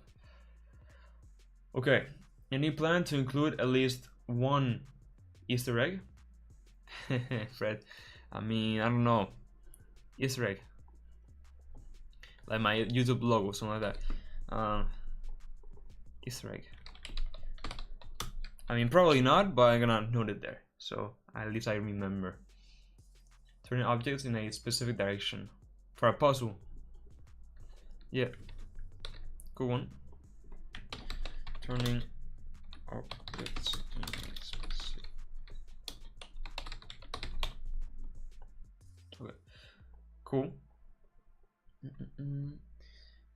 Okay. Any plan to include at least one Easter egg? Fred. I mean, I don't know. Easter egg. Like my YouTube logo, something like that. Easter egg. I mean, probably not, but I'm gonna note it there, so at least I remember. Turning objects in a specific direction for a puzzle. Yeah, cool one. Turning objects in a specific. Okay, cool.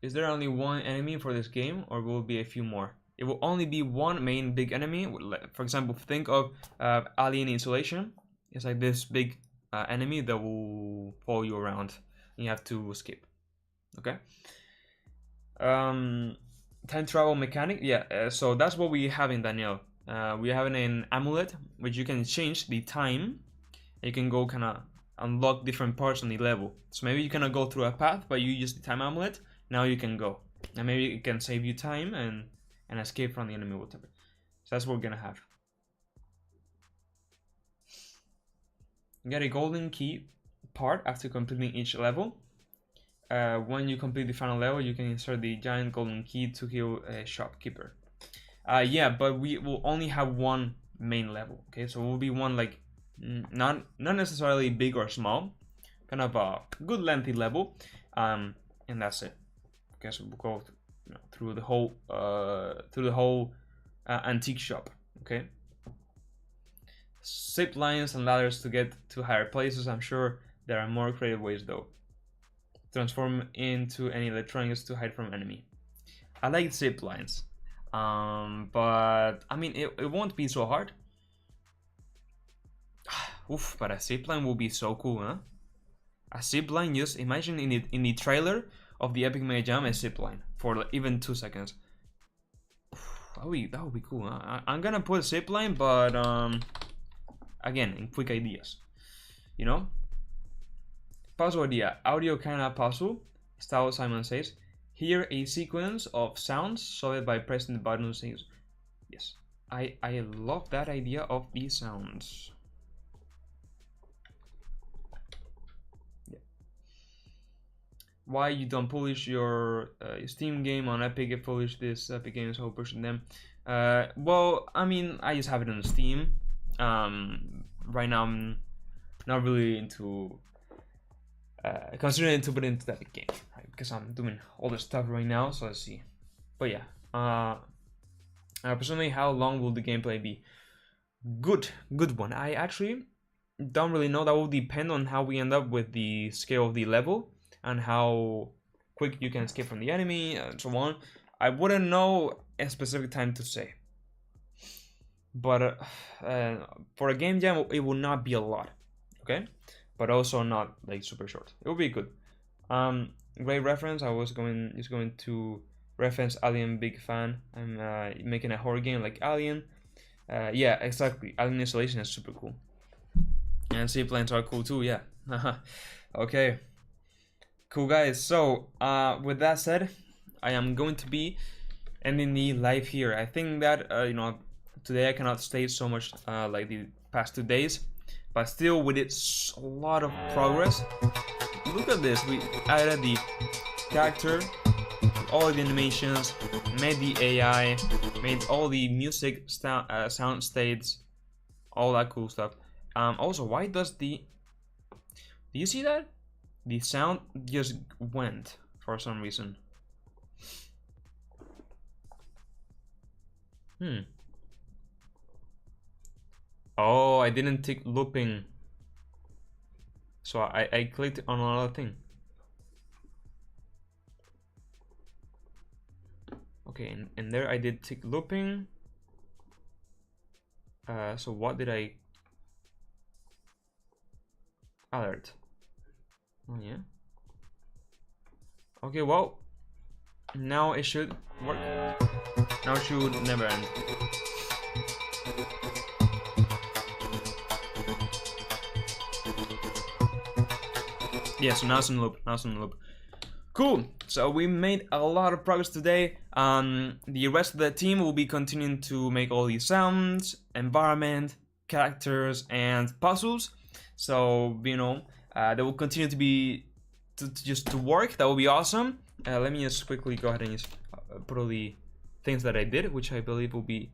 Is there only one enemy for this game, or will it be a few more? It will only be one main big enemy. For example, think of Alien Isolation. It's like this big enemy that will follow you around, and you have to escape. Okay. Time travel mechanic. Yeah. So that's what we have in Daniel. We have an amulet which you can change the time. You can go kind of unlock different parts on the level. So maybe you cannot go through a path, but you use the time amulet. Now you can go, and maybe it can save you time and escape from the enemy, whatever. So that's what we're gonna have. You get a golden key part after completing each level. When you complete the final level, you can insert the giant golden key to heal a shopkeeper. Yeah, but we will only have one main level. Okay, so it will be one like not necessarily big or small, kind of a good lengthy level, and that's it. Okay, so we'll go through the whole antique shop. Okay, zip lines and ladders to get to higher places. I'm sure there are more creative ways though. Transform into any electronics to hide from enemy. I like zip lines, but I mean it won't be so hard. Oof, but a zip line will be so cool, huh? A zip line, just imagine in the trailer of the Epic MegaJam, a zip line for like even 2 seconds. That would be cool. Huh? I'm gonna put zip line, but again in quick ideas, you know. Puzzle idea, audio kinda puzzle. Style Simon says, hear a sequence of sounds solved by pressing the button. Says, yes, I love that idea of the sounds. Yeah. Why you don't publish your Steam game on Epic? You publish this Epic Games, so pushing them. Well, I mean, I just have it on Steam. Right now I'm not really into considering to put it into that game, right? Because I'm doing all this stuff right now, so let's see. But yeah, personally, how long will the gameplay be? Good one. I actually don't really know. That will depend on how we end up with the scale of the level and how quick you can escape from the enemy and so on. I wouldn't know a specific time to say, but for a game jam, it will not be a lot. Okay. But also not like super short. It will be good. Great reference. I was going to reference Alien. Big fan. I'm making a horror game like Alien. Yeah, exactly. Alien Isolation is super cool, and seaplanes are cool too. Yeah. Okay. Cool guys. So with that said, I am going to be ending the live here. I think that today I cannot stay so much like the past 2 days. But still, we did a lot of progress. Look at this. We added the character, all the animations, made the AI, made all the music sound states, all that cool stuff. Also, why does do you see that? The sound just went for some reason. Oh, I didn't tick looping. So I clicked on another thing. Okay, and there I did tick looping. So what did I alert? Oh yeah. Okay, well, now it should work. Now it should never end. Yeah, so now it's in loop. Cool. So we made a lot of progress today. The rest of the team will be continuing to make all these sounds, environment, characters, and puzzles. So they will continue to be to work. That will be awesome. Let me just quickly go ahead and just put all the things that I did, which I believe will be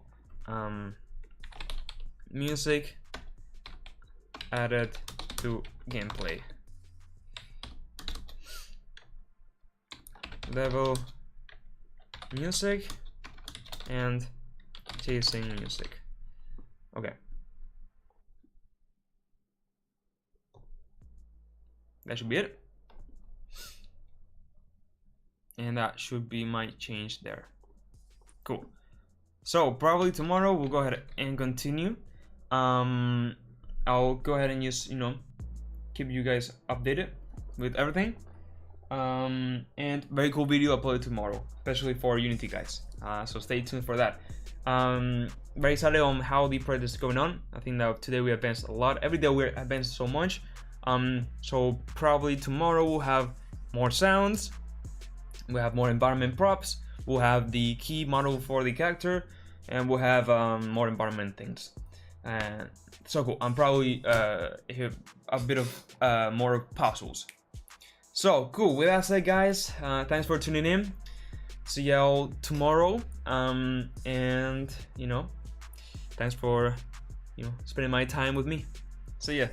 music added to gameplay. Level music and chasing music. Okay. That should be it. And that should be my change there. Cool. So probably tomorrow we'll go ahead and continue. I'll go ahead and just, you know, keep you guys updated with everything. And very cool video uploaded tomorrow, especially for Unity guys. So stay tuned for that. Very excited on how the project is going on. I think that today we advanced a lot. Every day we advanced so much. So probably tomorrow we'll have more sounds. We'll have more environment props. We'll have the key model for the character, and we'll have more environment things. And so cool. I'm probably a bit of more puzzles. So cool. With that said, guys, thanks for tuning in. See y'all tomorrow. And you know, thanks for spending my time with me. See ya.